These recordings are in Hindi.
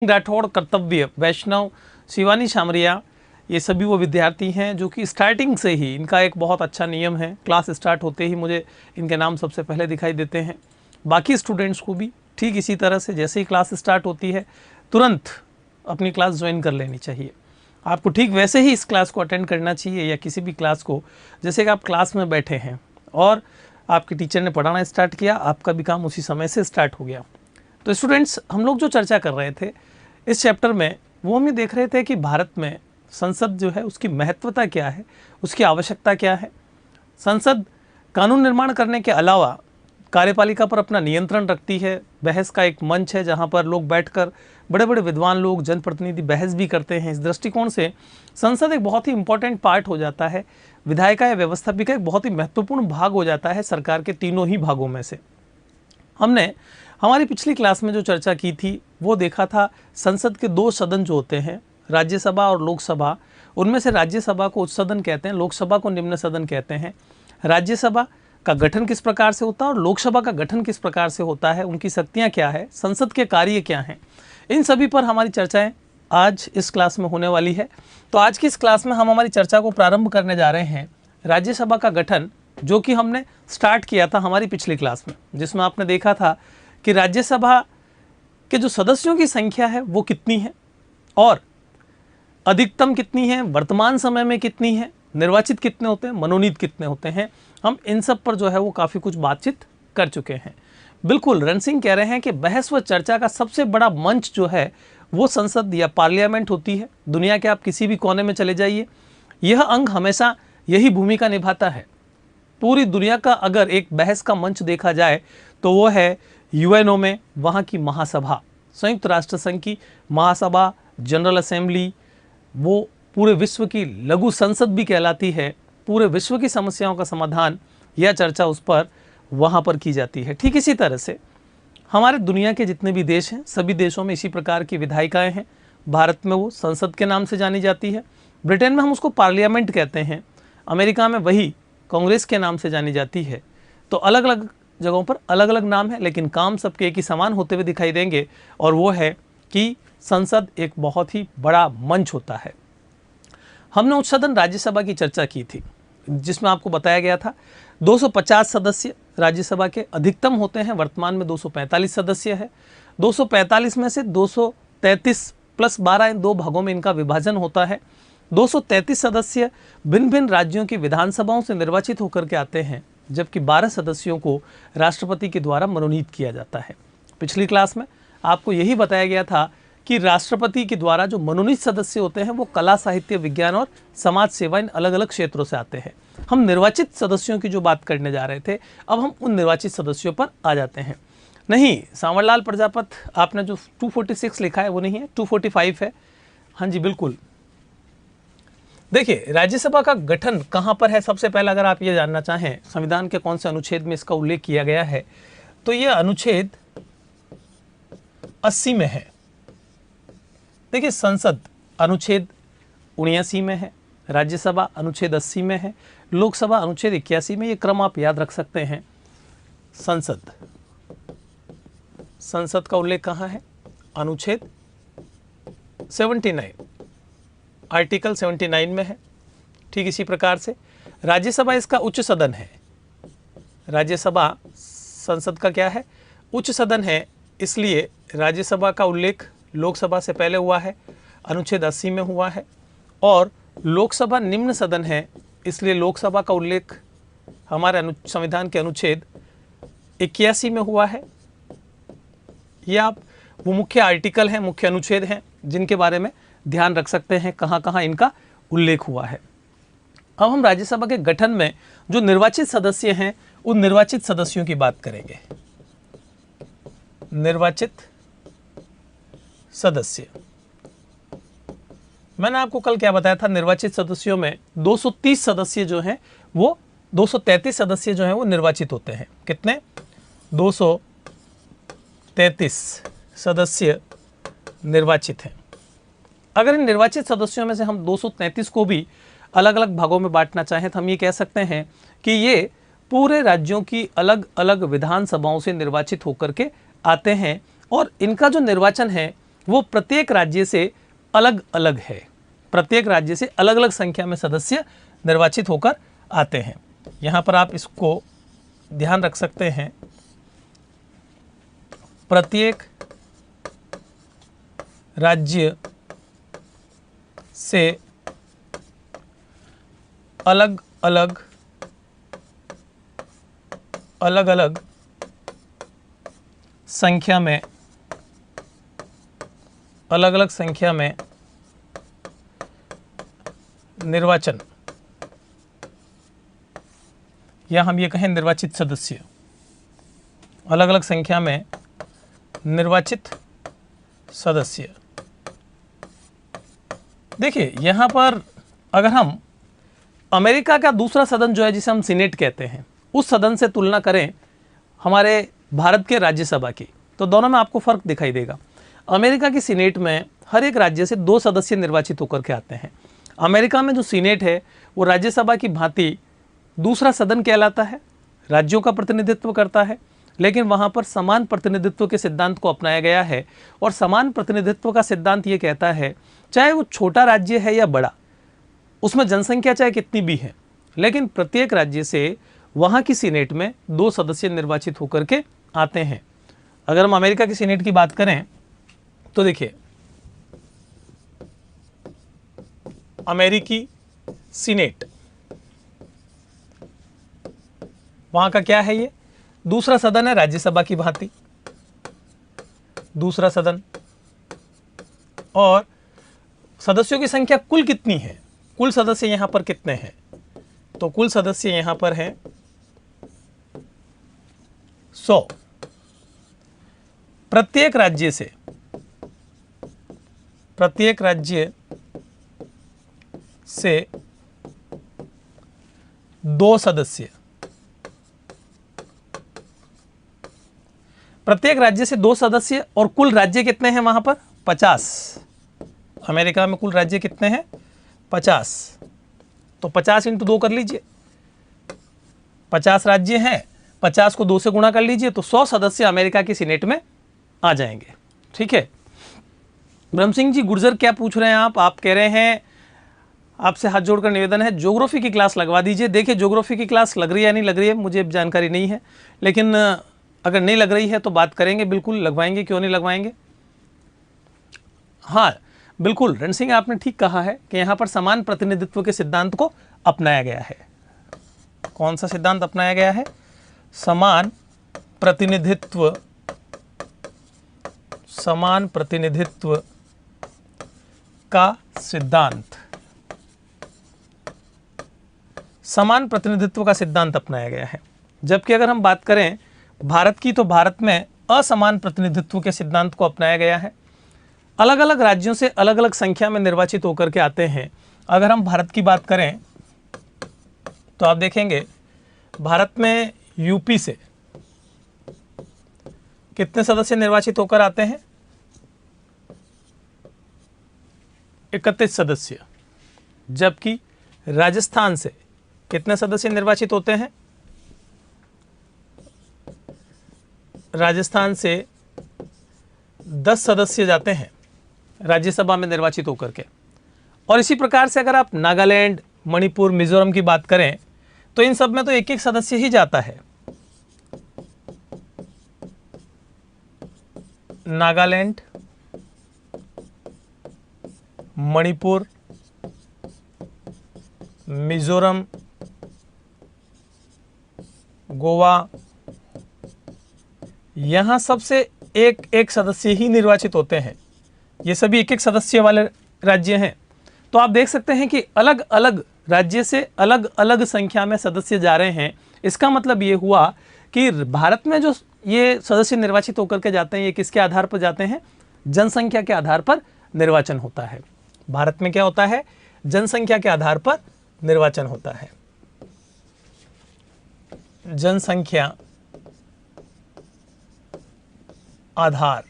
राठौड़, कर्तव्य, वैष्णव, शिवानी शामरिया, ये सभी वो विद्यार्थी हैं जो कि स्टार्टिंग से ही इनका एक बहुत अच्छा नियम है, क्लास स्टार्ट होते ही मुझे इनके नाम सबसे पहले दिखाई देते हैं। बाकी स्टूडेंट्स को भी ठीक इसी तरह से जैसे ही क्लास स्टार्ट होती है तुरंत अपनी क्लास ज्वाइन कर लेनी चाहिए। आपको ठीक वैसे ही इस क्लास को अटेंड करना चाहिए या किसी भी क्लास को जैसे कि आप क्लास में बैठे हैं और आपके टीचर ने पढ़ाना स्टार्ट किया, आपका भी काम उसी समय से स्टार्ट हो गया। तो स्टूडेंट्स, हम लोग जो चर्चा कर रहे थे इस चैप्टर में वो हम ये देख रहे थे कि भारत में संसद जो है उसकी महत्वता क्या है, उसकी आवश्यकता क्या है। संसद कानून निर्माण करने के अलावा कार्यपालिका पर अपना नियंत्रण रखती है, बहस का एक मंच है जहां पर लोग बैठकर बड़े बड़े विद्वान लोग, जनप्रतिनिधि बहस भी करते हैं। इस दृष्टिकोण से संसद एक बहुत ही इंपॉर्टेंट पार्ट हो जाता है, विधायिका या व्यवस्थापिका एक बहुत ही महत्वपूर्ण भाग हो जाता है सरकार के तीनों ही भागों में से। हमने हमारी पिछली क्लास में जो चर्चा की थी वो देखा था संसद के दो सदन जो होते हैं, राज्यसभा और लोकसभा। उनमें से राज्यसभा को उच्च सदन कहते हैं, लोकसभा को निम्न सदन कहते हैं। राज्यसभा का गठन किस प्रकार से होता है और लोकसभा का गठन किस प्रकार से होता है, उनकी शक्तियां क्या है, संसद के कार्य क्या हैं, इन सभी पर हमारी चर्चाएं आज इस क्लास में होने वाली है। तो आज की इस क्लास में हम हमारी चर्चा को प्रारंभ करने जा रहे हैं राज्यसभा का गठन, जो कि हमने स्टार्ट किया था हमारी पिछली क्लास में, जिसमें आपने देखा था कि राज्यसभा के जो सदस्यों की संख्या है वो कितनी है और अधिकतम कितनी है, वर्तमान समय में कितनी है, निर्वाचित कितने होते हैं, मनोनीत कितने होते हैं। हम इन सब पर जो है वो काफ़ी कुछ बातचीत कर चुके हैं। बिल्कुल, रण सिंह कह रहे हैं कि बहस व चर्चा का सबसे बड़ा मंच जो है वो संसद या पार्लियामेंट होती है। दुनिया के आप किसी भी कोने में चले जाइए, यह अंग हमेशा यही भूमिका निभाता है। पूरी दुनिया का अगर एक बहस का मंच देखा जाए तो वो है यूएनओ में वहाँ की महासभा, संयुक्त राष्ट्र संघ की महासभा, जनरल असेंबली, वो पूरे विश्व की लघु संसद भी कहलाती है। पूरे विश्व की समस्याओं का समाधान या चर्चा उस पर वहाँ पर की जाती है। ठीक इसी तरह से हमारे दुनिया के जितने भी देश हैं सभी देशों में इसी प्रकार की विधायिकाएँ हैं। भारत में वो संसद के नाम से जानी जाती है, ब्रिटेन में हम उसको पार्लियामेंट कहते हैं, अमेरिका में वही कांग्रेस के नाम से जानी जाती है। तो अलग अलग जगहों पर अलग अलग नाम है, लेकिन काम सबके एक ही समान होते हुए दिखाई देंगे, और वो है कि संसद एक बहुत ही बड़ा मंच होता है। हमने उच्च सदन राज्यसभा की चर्चा की थी, जिसमें आपको बताया गया था 250 सदस्य राज्यसभा के अधिकतम होते हैं, वर्तमान में 245 सदस्य है। 245 में से 233 प्लस 12 इन दो भागों में इनका विभाजन होता है। 233 सदस्य भिन्न भिन्न राज्यों की विधानसभाओं से निर्वाचित होकर के आते हैं, जबकि 12 सदस्यों को राष्ट्रपति के द्वारा मनोनीत किया जाता है। पिछली क्लास में आपको यही बताया गया था कि राष्ट्रपति के द्वारा जो मनोनीत सदस्य होते हैं वो कला, साहित्य, विज्ञान और समाज सेवा इन अलग अलग क्षेत्रों से आते हैं। हम निर्वाचित सदस्यों की जो बात करने जा रहे थे, अब हम उन निर्वाचित सदस्यों पर आ जाते हैं। नहीं, सांवरलाल प्रजापत, आपने जो 246 लिखा है वो नहीं है, 245 है। हाँ जी बिल्कुल। देखिए, राज्यसभा का गठन कहाँ पर है, सबसे पहले अगर आप ये जानना चाहें संविधान के कौन से अनुच्छेद में इसका उल्लेख किया गया है, तो ये अनुच्छेद 80 में है। देखिए, संसद अनुच्छेद 79 में है, राज्यसभा अनुच्छेद 80 में है, लोकसभा अनुच्छेद 81 में। ये क्रम आप याद रख सकते हैं। संसद का उल्लेख कहाँ है, अनुच्छेद 79, आर्टिकल 79 में है। ठीक इसी प्रकार से राज्यसभा इसका उच्च सदन है। राज्यसभा संसद का क्या है, उच्च सदन है, इसलिए राज्यसभा का उल्लेख लोकसभा से पहले हुआ है, अनुच्छेद 80 में हुआ है। और लोकसभा निम्न सदन है, इसलिए लोकसभा का उल्लेख हमारे संविधान के अनुच्छेद 81 में हुआ है। ये आप वो मुख्य आर्टिकल हैं, मुख्य अनुच्छेद हैं, जिनके बारे में ध्यान रख सकते हैं कहाँ कहाँ इनका उल्लेख हुआ है। अब हम राज्यसभा के गठन में जो निर्वाचित सदस्य हैं उन निर्वाचित सदस्यों की बात करेंगे। निर्वाचित सदस्य, मैंने आपको कल क्या बताया था, निर्वाचित सदस्यों में 230 सदस्य जो हैं वो 233 सदस्य जो हैं वो निर्वाचित होते हैं। कितने, 233 सदस्य निर्वाचित हैं। अगर इन निर्वाचित सदस्यों में से हम 233 को भी अलग अलग भागों में बांटना चाहें तो हम ये कह सकते हैं कि ये पूरे राज्यों की अलग अलग विधानसभाओं से निर्वाचित होकर के आते हैं, और इनका जो निर्वाचन है वो प्रत्येक राज्य से अलग अलग है। प्रत्येक राज्य से अलग अलग संख्या में सदस्य निर्वाचित होकर आते हैं। यहाँ पर आप इसको ध्यान रख सकते हैं, प्रत्येक राज्य से अलग अलग संख्या में निर्वाचन, या हम ये कहें निर्वाचित सदस्य, अलग अलग संख्या में निर्वाचित सदस्य। देखिए यहाँ पर अगर हम अमेरिका का दूसरा सदन जो है जिसे हम सीनेट कहते हैं, उस सदन से तुलना करें हमारे भारत के राज्यसभा की, तो दोनों में आपको फर्क दिखाई देगा। अमेरिका की सीनेट में हर एक राज्य से 2 सदस्य निर्वाचित होकर के आते हैं। अमेरिका में जो सीनेट है वो राज्यसभा की भांति दूसरा सदन कहलाता है, राज्यों का प्रतिनिधित्व करता है, लेकिन वहाँ पर समान प्रतिनिधित्व के सिद्धांत को अपनाया गया है। और समान प्रतिनिधित्व का सिद्धांत ये कहता है, चाहे वो छोटा राज्य है या बड़ा, उसमें जनसंख्या चाहे कितनी भी है, लेकिन प्रत्येक राज्य से वहाँ की सीनेट में 2 सदस्य निर्वाचित होकर के आते हैं। अगर हम अमेरिका की सीनेट की बात करें तो देखिए, अमेरिकी सीनेट, वहाँ का क्या है, ये दूसरा सदन है राज्यसभा की भांति, दूसरा सदन। और सदस्यों की संख्या कुल कितनी है, कुल सदस्य यहाँ पर कितने हैं, तो कुल सदस्य यहाँ पर हैं 100। प्रत्येक राज्य से 2 सदस्य, प्रत्येक राज्य से 2 सदस्य, और कुल राज्य कितने हैं वहां पर 50। अमेरिका में कुल राज्य कितने हैं 50, तो 50 × 2 कर लीजिए, 50 राज्य हैं, 50 को 2 से गुणा कर लीजिए, तो 100 सदस्य अमेरिका की सीनेट में आ जाएंगे। ठीक है। ब्रह्म सिंह जी गुर्जर क्या पूछ रहे हैं आप कह रहे हैं, आपसे हाथ जोड़कर निवेदन है ज्योग्राफी की क्लास लगवा दीजिए। देखिए ज्योग्राफी की क्लास लग रही है या नहीं लग रही है मुझे जानकारी नहीं है, लेकिन अगर नहीं लग रही है तो बात करेंगे, बिल्कुल लगवाएंगे, क्यों नहीं लगवाएंगे। हाँ बिल्कुल रण सिंह, आपने ठीक कहा है कि यहाँ पर समान प्रतिनिधित्व के सिद्धांत को अपनाया गया है। कौन सा सिद्धांत अपनाया गया है, समान प्रतिनिधित्व का सिद्धांत, समान प्रतिनिधित्व का सिद्धांत अपनाया गया है। जबकि अगर हम बात करें भारत की, तो भारत में असमान प्रतिनिधित्व के सिद्धांत को अपनाया गया है। अलग अलग राज्यों से अलग अलग संख्या में निर्वाचित होकर के आते हैं। अगर हम भारत की बात करें तो आप देखेंगे भारत में यूपी से कितने सदस्य निर्वाचित होकर आते हैं, 31 सदस्य। जबकि राजस्थान से कितने सदस्य निर्वाचित होते हैं, राजस्थान से 10 सदस्य जाते हैं राज्यसभा में निर्वाचित होकर के। और इसी प्रकार से अगर आप नागालैंड, मणिपुर, मिजोरम की बात करें तो इन सब में तो 1-1 सदस्य ही जाता है। नागालैंड, मणिपुर, मिजोरम, गोवा, यहां सबसे 1-1 सदस्य ही निर्वाचित होते हैं। ये सभी 1-1 सदस्य वाले राज्य हैं। तो आप देख सकते हैं कि अलग अलग राज्य से अलग अलग संख्या में सदस्य जा रहे हैं। इसका मतलब ये हुआ कि भारत में जो ये सदस्य निर्वाचित होकर के जाते हैं, ये किसके आधार पर जाते हैं, जनसंख्या के आधार पर निर्वाचन होता है। भारत में क्या होता है, जनसंख्या के आधार पर निर्वाचन होता है। जनसंख्या आधार,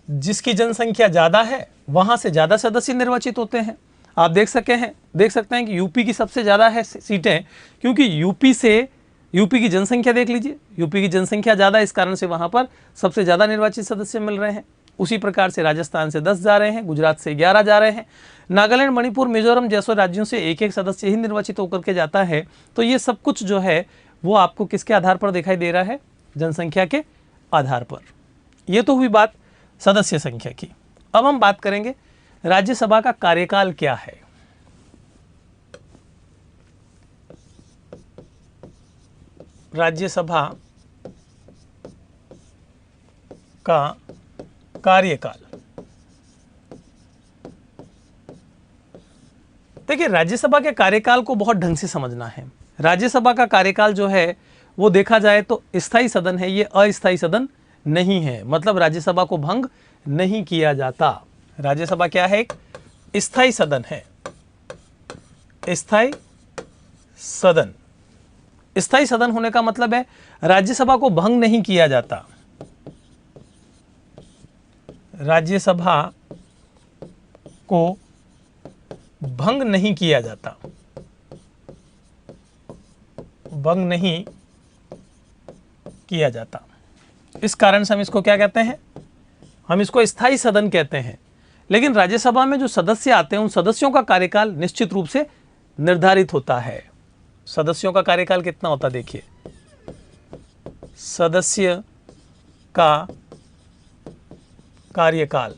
जिसकी जनसंख्या ज़्यादा है वहाँ से ज़्यादा सदस्य निर्वाचित होते हैं। आप देख सकते हैं कि यूपी की सबसे ज़्यादा है सीटें, क्योंकि यूपी की जनसंख्या देख लीजिए, यूपी की जनसंख्या ज़्यादा, इस कारण से वहाँ पर सबसे ज़्यादा निर्वाचित सदस्य मिल रहे हैं। उसी प्रकार से राजस्थान से 10 जा रहे हैं, गुजरात से 11 जा रहे हैं, नागालैंड, मणिपुर, मिजोरम जैसे राज्यों से एक एक सदस्य ही निर्वाचित होकर के जाता है। तो ये सब कुछ जो है वो आपको किसके आधार पर दिखाई दे रहा है? जनसंख्या के आधार पर। ये तो हुई बात सदस्य संख्या की। अब हम बात करेंगे राज्यसभा का कार्यकाल क्या है। राज्यसभा का कार्यकाल, देखिए राज्यसभा के कार्यकाल को बहुत ढंग से समझना है। राज्यसभा का कार्यकाल जो है वो देखा जाए तो स्थायी सदन है, ये अस्थायी सदन नहीं है, मतलब राज्यसभा को भंग नहीं किया जाता। राज्यसभा क्या है? एक स्थायी सदन है, स्थायी सदन। स्थायी सदन होने का मतलब है राज्यसभा को भंग नहीं किया जाता, राज्यसभा को भंग नहीं किया जाता, भंग नहीं किया जाता। इस कारण से हम इसको क्या कहते हैं? हम इसको स्थायी सदन कहते हैं। लेकिन राज्यसभा में जो सदस्य आते हैं उन सदस्यों का कार्यकाल निश्चित रूप से निर्धारित होता है। सदस्यों का कार्यकाल कितना होता है? देखिए, सदस्य का कार्यकाल,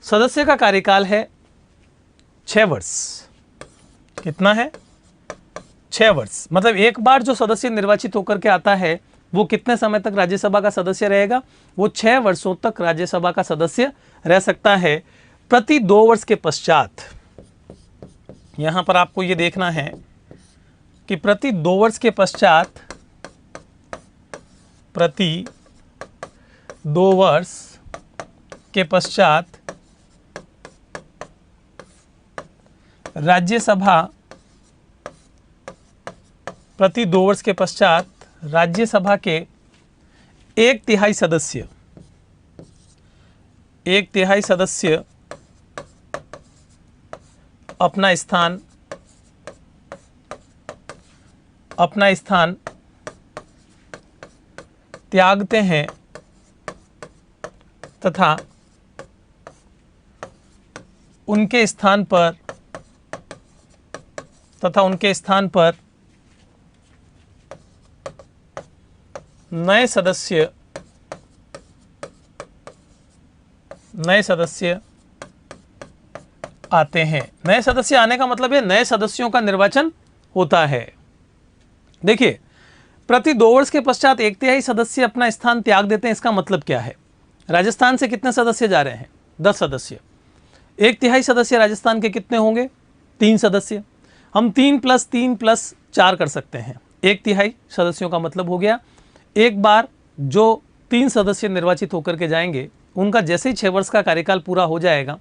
सदस्य का कार्यकाल है 6 वर्ष। कितना है? 6 वर्ष। मतलब एक बार जो सदस्य निर्वाचित होकर के आता है वो कितने समय तक राज्यसभा का सदस्य रहेगा? वो 6 वर्षों तक राज्यसभा का सदस्य रह सकता है। प्रति 2 वर्ष के पश्चात, यहां पर आपको ये देखना है कि प्रति 2 वर्ष के पश्चात, प्रति 2 वर्ष के पश्चात राज्यसभा, प्रति 2 वर्ष के पश्चात राज्यसभा के 1/3 सदस्य, 1/3 सदस्य अपना स्थान त्यागते हैं तथा उनके स्थान पर नए सदस्य आते हैं। नए सदस्य आने का मतलब है नए सदस्यों का निर्वाचन होता है। देखिए, प्रति 2 वर्ष के पश्चात 1/3 सदस्य अपना स्थान त्याग देते हैं। इसका मतलब क्या है? राजस्थान से कितने सदस्य जा रहे हैं? 10 सदस्य। 1/3 सदस्य राजस्थान के कितने होंगे? 3 सदस्य। हम 3 + 3 + 4 कर सकते हैं। 1/3 सदस्यों का मतलब हो गया। एक बार जो 3 सदस्य निर्वाचित होकर के जाएंगे, उनका जैसे ही 6 वर्ष का कार्यकाल पूरा हो जाएगा,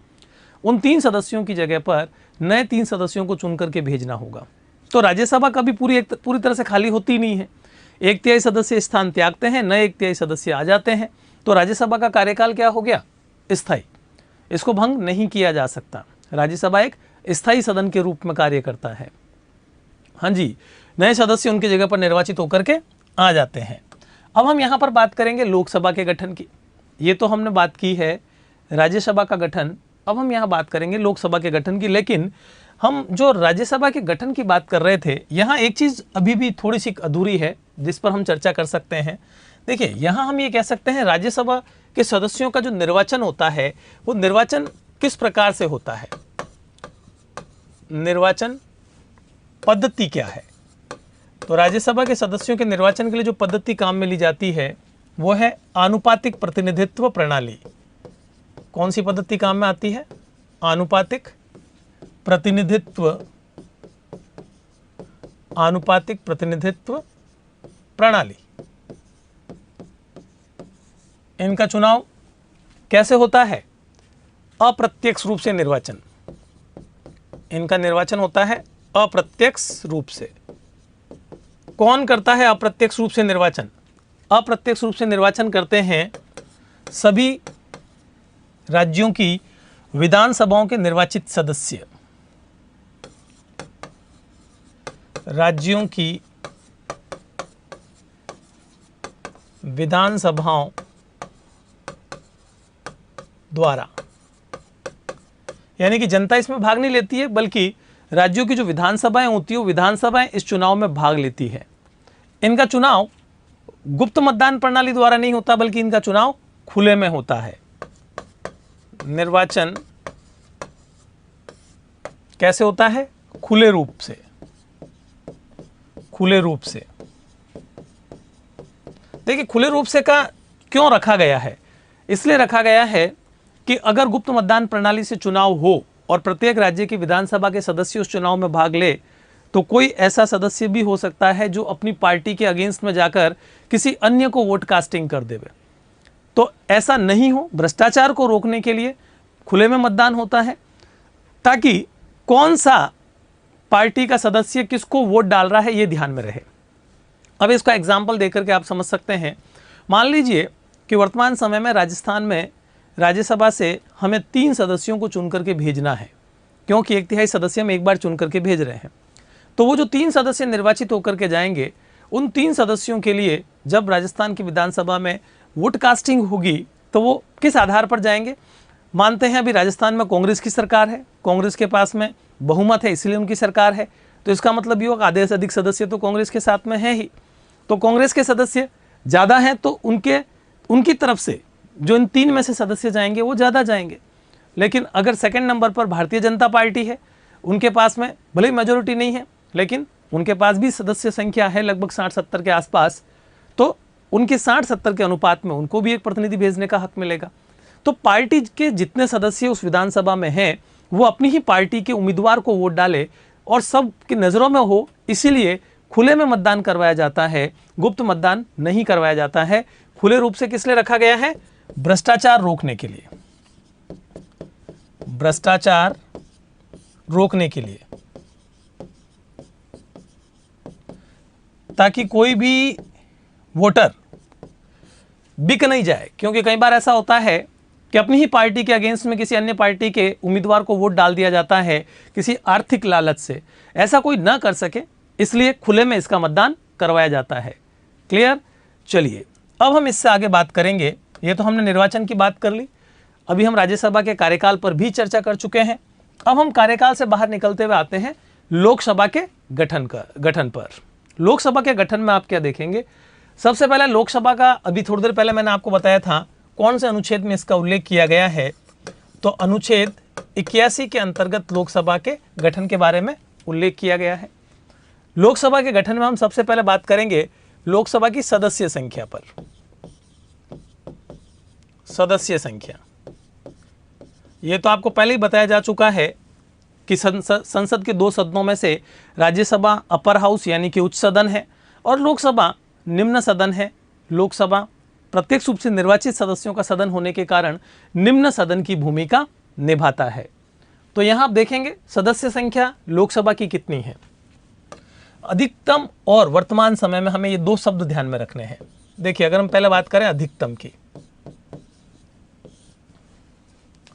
उन 3 सदस्यों की जगह पर नए 3 सदस्यों को चुन करके भेजना होगा। तो राज्यसभा कभी पूरी तरह से खाली होती नहीं है। 1/3 सदस्य स्थान त्यागते हैं, नए 1/3 सदस्य आ जाते हैं। तो राज्यसभा का कार्यकाल क्या हो गया? स्थायी। इसको भंग नहीं किया जा सकता। राज्यसभा एक स्थायी सदन के रूप में कार्य करता है। हाँ जी, नए सदस्य उनकी जगह पर निर्वाचित होकर के आ जाते हैं। अब हम यहाँ पर बात करेंगे लोकसभा के गठन की। ये तो हमने बात की है राज्यसभा का गठन। अब हम यहाँ बात करेंगे लोकसभा के गठन की। लेकिन हम जो राज्यसभा के गठन की बात कर रहे थे, यहाँ एक चीज़ अभी भी थोड़ी सी अधूरी है जिस पर हम चर्चा कर सकते हैं। देखिए, यहाँ हम ये कह सकते हैं राज्यसभा के सदस्यों का जो निर्वाचन होता है वो निर्वाचन किस प्रकार से होता है? निर्वाचन पद्धति क्या है? तो राज्यसभा के सदस्यों के निर्वाचन के लिए जो पद्धति काम में ली जाती है वो है आनुपातिक प्रतिनिधित्व प्रणाली। कौन सी पद्धति काम में आती है? आनुपातिक प्रतिनिधित्व प्रणाली। इनका चुनाव कैसे होता है? अप्रत्यक्ष रूप से निर्वाचन। इनका निर्वाचन होता है अप्रत्यक्ष रूप से। कौन करता है अप्रत्यक्ष रूप से निर्वाचन? अप्रत्यक्ष रूप से निर्वाचन करते हैं सभी राज्यों की विधानसभाओं के निर्वाचित सदस्य। राज्यों की विधानसभाओं द्वारा, यानी कि जनता इसमें भाग नहीं लेती है, बल्कि राज्यों की जो विधानसभाएं होती है वो विधानसभाएं इस चुनाव में भाग लेती है। इनका चुनाव गुप्त मतदान प्रणाली द्वारा नहीं होता, बल्कि इनका चुनाव खुले में होता है। निर्वाचन कैसे होता है? खुले रूप से। खुले रूप से देखिए, खुले रूप से का क्यों रखा गया है? इसलिए रखा गया है कि अगर गुप्त मतदान प्रणाली से चुनाव हो और प्रत्येक राज्य की विधानसभा के सदस्य उस चुनाव में भाग ले, तो कोई ऐसा सदस्य भी हो सकता है जो अपनी पार्टी के अगेंस्ट में जाकर किसी अन्य को वोट कास्टिंग कर देवे। तो ऐसा नहीं हो, भ्रष्टाचार को रोकने के लिए खुले में मतदान होता है, ताकि कौन सा पार्टी का सदस्य किसको वोट डाल रहा है ये ध्यान में रहे। अब इसका एग्जाम्पल देकर के आप समझ सकते हैं। मान लीजिए कि वर्तमान समय में राजस्थान में राज्यसभा से हमें 3 सदस्यों को चुन करके भेजना है, क्योंकि 1/3 सदस्य हम एक बार चुन करके भेज रहे हैं। तो वो जो 3 सदस्य निर्वाचित होकर के जाएंगे, उन 3 सदस्यों के लिए जब राजस्थान की विधानसभा में वोट कास्टिंग होगी तो वो किस आधार पर जाएंगे? मानते हैं अभी राजस्थान में कांग्रेस की सरकार है, कांग्रेस के पास में बहुमत है, इसलिए उनकी सरकार है। तो इसका मतलब ये होगा आधे से अधिक सदस्य तो कांग्रेस के साथ में है ही। तो कांग्रेस के सदस्य ज़्यादा हैं तो उनकी तरफ से जो इन 3 में से सदस्य जाएंगे वो ज़्यादा जाएंगे। लेकिन अगर सेकंड नंबर पर भारतीय जनता पार्टी है, उनके पास में भले ही मेजोरिटी नहीं है, लेकिन उनके पास भी सदस्य संख्या है लगभग 60-70 के आसपास, तो उनके 60-70 के अनुपात में उनको भी एक प्रतिनिधि भेजने का हक मिलेगा। तो पार्टी के जितने सदस्य उस विधानसभा में हैं वो अपनी ही पार्टी के उम्मीदवार को वोट डाले और सब की नज़रों में हो, इसीलिए खुले में मतदान करवाया जाता है, गुप्त मतदान नहीं करवाया जाता है। खुले रूप से किस लिए रखा गया है? भ्रष्टाचार रोकने के लिए। भ्रष्टाचार रोकने के लिए, ताकि कोई भी वोटर बिक नहीं जाए। क्योंकि कई बार ऐसा होता है कि अपनी ही पार्टी के अगेंस्ट में किसी अन्य पार्टी के उम्मीदवार को वोट डाल दिया जाता है किसी आर्थिक लालच से। ऐसा कोई ना कर सके, इसलिए खुले में इसका मतदान करवाया जाता है। क्लियर? चलिए अब हम इससे आगे बात करेंगे। ये तो हमने निर्वाचन की बात कर ली, अभी हम राज्यसभा के कार्यकाल पर भी चर्चा कर चुके हैं। अब हम कार्यकाल से बाहर निकलते हुए आते हैं लोकसभा के गठन पर। लोकसभा के गठन में आप क्या देखेंगे? सबसे पहले लोकसभा का, अभी थोड़ी देर पहले मैंने आपको बताया था कौन से अनुच्छेद में इसका उल्लेख किया गया है, तो अनुच्छेद 81 के अंतर्गत लोकसभा के गठन के बारे में उल्लेख किया गया है। लोकसभा के गठन में हम सबसे पहले बात करेंगे लोकसभा की सदस्य संख्या पर। सदस्य संख्या, यह तो आपको पहले ही बताया जा चुका है कि संसद के 2 सदनों में से राज्यसभा अपर हाउस यानी कि उच्च सदन है और लोकसभा निम्न सदन है। लोकसभा प्रत्यक्ष रूप से निर्वाचित सदस्यों का सदन होने के कारण निम्न सदन की भूमिका निभाता है। तो यहां आप देखेंगे सदस्य संख्या लोकसभा की कितनी है। अधिकतम और वर्तमान समय में हमें ये 2 शब्द ध्यान में रखने हैं। देखिए, अगर हम पहले बात करें अधिकतम की,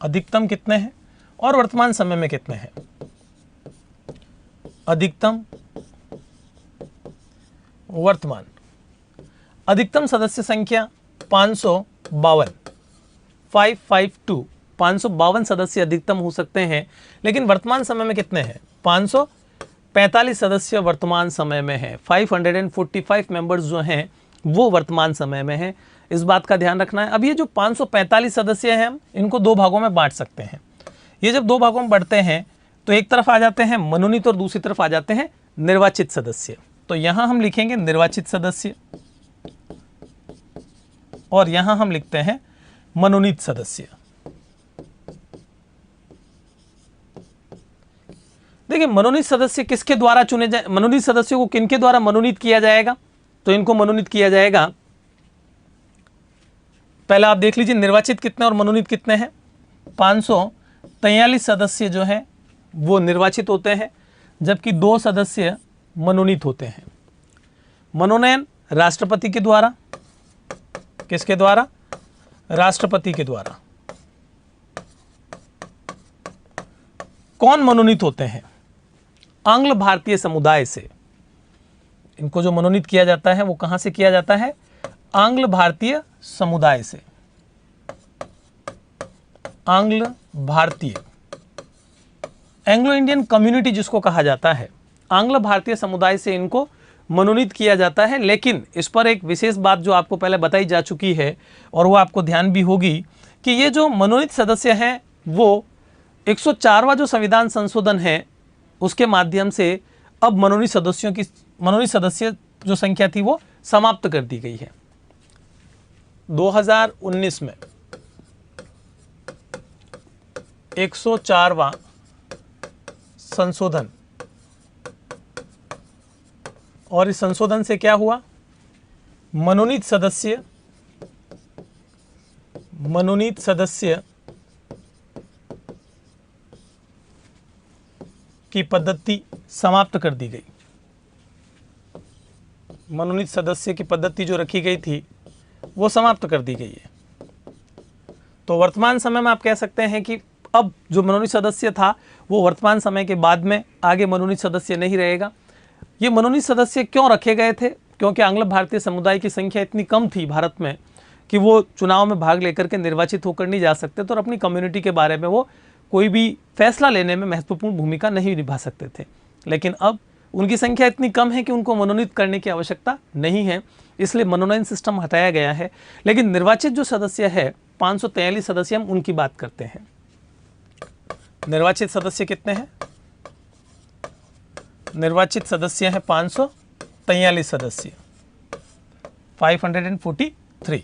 अधिकतम कितने हैं और वर्तमान समय में कितने हैं? अधिकतम, वर्तमान। अधिकतम सदस्य संख्या 552, 552 सदस्य अधिकतम हो सकते हैं। लेकिन वर्तमान समय में कितने हैं? 545 सदस्य वर्तमान समय में हैं। 545 मेंबर्स जो हैं वो वर्तमान समय में हैं। इस बात का ध्यान रखना है। अब ये जो 545 सदस्य हैं, हम इनको 2 भागों में बांट सकते हैं। ये जब 2 भागों में बढ़ते हैं तो एक तरफ आ जाते हैं मनोनीत और दूसरी तरफ आ जाते हैं निर्वाचित सदस्य। तो यहां हम लिखेंगे निर्वाचित सदस्य और यहां हम लिखते हैं मनोनीत सदस्य। देखिए, मनोनीत सदस्य किसके द्वारा चुने जाए? मनोनीत सदस्यों को किनके द्वारा मनोनीत किया जाएगा? तो इनको मनोनीत किया जाएगा, पहले आप देख लीजिए निर्वाचित कितने और मनोनीत कितने हैं। 543 सदस्य जो हैं वो निर्वाचित होते हैं, जबकि 2 सदस्य मनोनीत होते हैं। मनोनयन राष्ट्रपति के द्वारा, किसके द्वारा? राष्ट्रपति के द्वारा। कौन मनोनीत होते हैं? आंग्ल भारतीय समुदाय से। इनको जो मनोनीत किया जाता है वो कहां से किया जाता है? आंग्ल भारतीय समुदाय से। आंग्ल भारतीय, एंग्लो इंडियन कम्युनिटी जिसको कहा जाता है, आंग्ल भारतीय समुदाय से इनको मनोनीत किया जाता है। लेकिन इस पर एक विशेष बात जो आपको पहले बताई जा चुकी है और वो आपको ध्यान भी होगी कि ये जो मनोनीत सदस्य हैं वो 104वां जो संविधान संशोधन है उसके माध्यम से अब मनोनीत सदस्य जो संख्या थी वो समाप्त कर दी गई है। 2019 में 104वां संशोधन, और इस संशोधन से क्या हुआ, मनोनीत सदस्य की पद्धति समाप्त कर दी गई। मनोनीत सदस्य की पद्धति जो रखी गई थी वो समाप्त कर दी गई है। तो वर्तमान समय में आप कह सकते हैं कि अब जो मनोनीत सदस्य था वो वर्तमान समय के बाद में आगे मनोनीत सदस्य नहीं रहेगा। ये मनोनीत सदस्य क्यों रखे गए थे? क्योंकि आंग्ल भारतीय समुदाय की संख्या इतनी कम थी भारत में कि वो चुनाव में भाग लेकर के निर्वाचित होकर नहीं जा सकते थे और अपनी कम्युनिटी के बारे में वो कोई भी फैसला लेने में महत्वपूर्ण भूमिका नहीं निभा सकते थे। लेकिन अब उनकी संख्या इतनी कम है कि उनको मनोनीत करने की आवश्यकता नहीं है, इसलिए मनोनयन सिस्टम हटाया गया है। लेकिन निर्वाचित जो सदस्य है 543 सदस्य, हम उनकी बात करते हैं। निर्वाचित सदस्य कितने हैं? निर्वाचित सदस्य हैं 543 सदस्य, 543।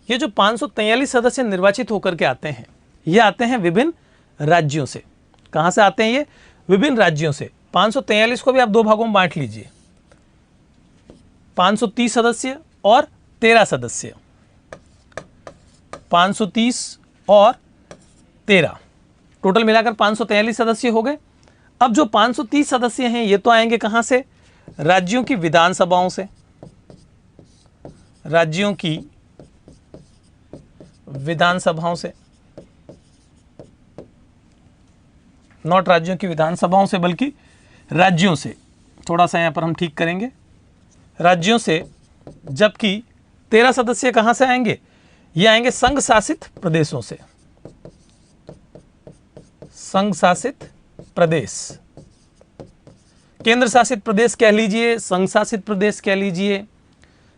ये जो 543 सदस्य निर्वाचित होकर के आते हैं, ये आते हैं विभिन्न राज्यों से। कहां से आते हैं ये? विभिन्न राज्यों से। 543 को भी आप दो भागों में बांट लीजिए, 530 सदस्य और 13 सदस्य, 530 और 13, टोटल मिलाकर 543 सदस्य हो गए। अब जो 530 सदस्य हैं ये तो आएंगे कहां से? राज्यों की विधानसभाओं से, राज्यों की विधानसभाओं से, नॉट राज्यों की विधानसभाओं से बल्कि राज्यों से। थोड़ा सा यहां पर हम ठीक करेंगे, राज्यों से। जबकि 13 सदस्य कहां से आएंगे? ये आएंगे संघ शासित प्रदेशों से, संघ शासित प्रदेश, केंद्र शासित प्रदेश कह लीजिए, संघ शासित प्रदेश कह लीजिए,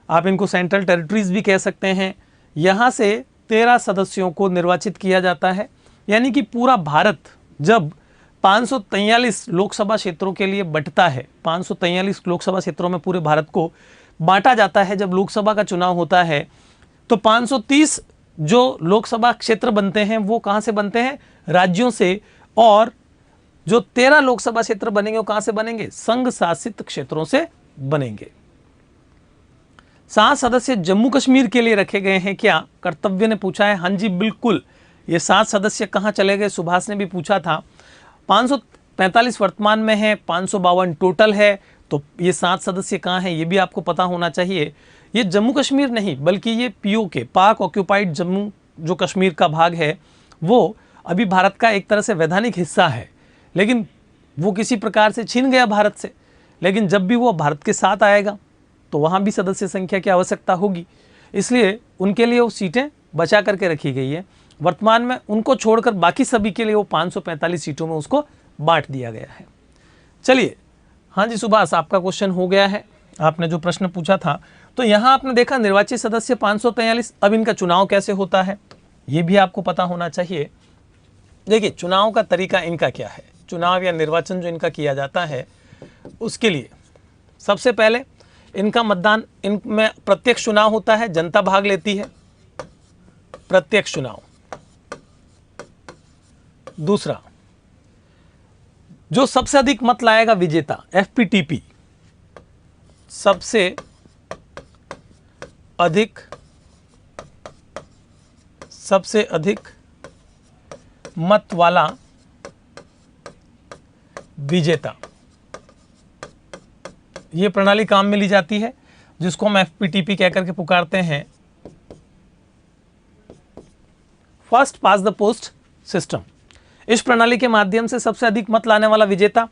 आप इनको सेंट्रल टेरिटरीज भी कह सकते हैं। यहां से 13 सदस्यों को निर्वाचित किया जाता है। यानी कि पूरा भारत जब 543 लोकसभा क्षेत्रों के लिए बंटता है, 543 लोकसभा क्षेत्रों में पूरे भारत को बांटा जाता है, जब लोकसभा का चुनाव होता है तो 530 जो लोकसभा क्षेत्र बनते हैं वो कहां से बनते हैं? राज्यों से। और जो 13 लोकसभा क्षेत्र बनेंगे वो कहां से बनेंगे? संघ शासित क्षेत्रों से बनेंगे। 7 सदस्य जम्मू कश्मीर के लिए रखे गए हैं क्या? कर्तव्य ने पूछा है। हाँ जी बिल्कुल। ये 7 सदस्य कहां चले गए? सुभाष ने भी पूछा था। 545 वर्तमान में है, 552 टोटल है, तो ये 7 सदस्य कहां हैं ये भी आपको पता होना चाहिए। ये जम्मू कश्मीर नहीं बल्कि ये पीओके, पाक ऑक्यूपाइड जम्मू जो कश्मीर का भाग है वो अभी भारत का एक तरह से वैधानिक हिस्सा है, लेकिन वो किसी प्रकार से छिन गया भारत से। लेकिन जब भी वो भारत के साथ आएगा तो वहाँ भी सदस्य संख्या की आवश्यकता होगी, इसलिए उनके लिए वो सीटें बचा करके रखी गई है। वर्तमान में उनको छोड़कर बाकी सभी के लिए वो 545 सीटों में उसको बांट दिया गया है। चलिए, हाँ जी सुभाष, आपका क्वेश्चन हो गया है, आपने जो प्रश्न पूछा था। तो यहाँ आपने देखा निर्वाचित सदस्य 543। अब इनका चुनाव कैसे होता है ये भी आपको पता होना चाहिए। देखिए, चुनाव का तरीका इनका क्या है, चुनाव या निर्वाचन जो इनका किया जाता है उसके लिए सबसे पहले इनका मतदान, इनमें प्रत्यक्ष चुनाव होता है, जनता भाग लेती है, प्रत्यक्ष चुनाव। दूसरा, जो सबसे अधिक मत लाएगा विजेता, एफपीटीपी, सबसे अधिक मत वाला विजेता, ये प्रणाली काम में ली जाती है जिसको हम एफपीटीपी कहकर के पुकारते हैं, first pass the post system. इस प्रणाली के माध्यम से सबसे अधिक मत लाने वाला विजेता,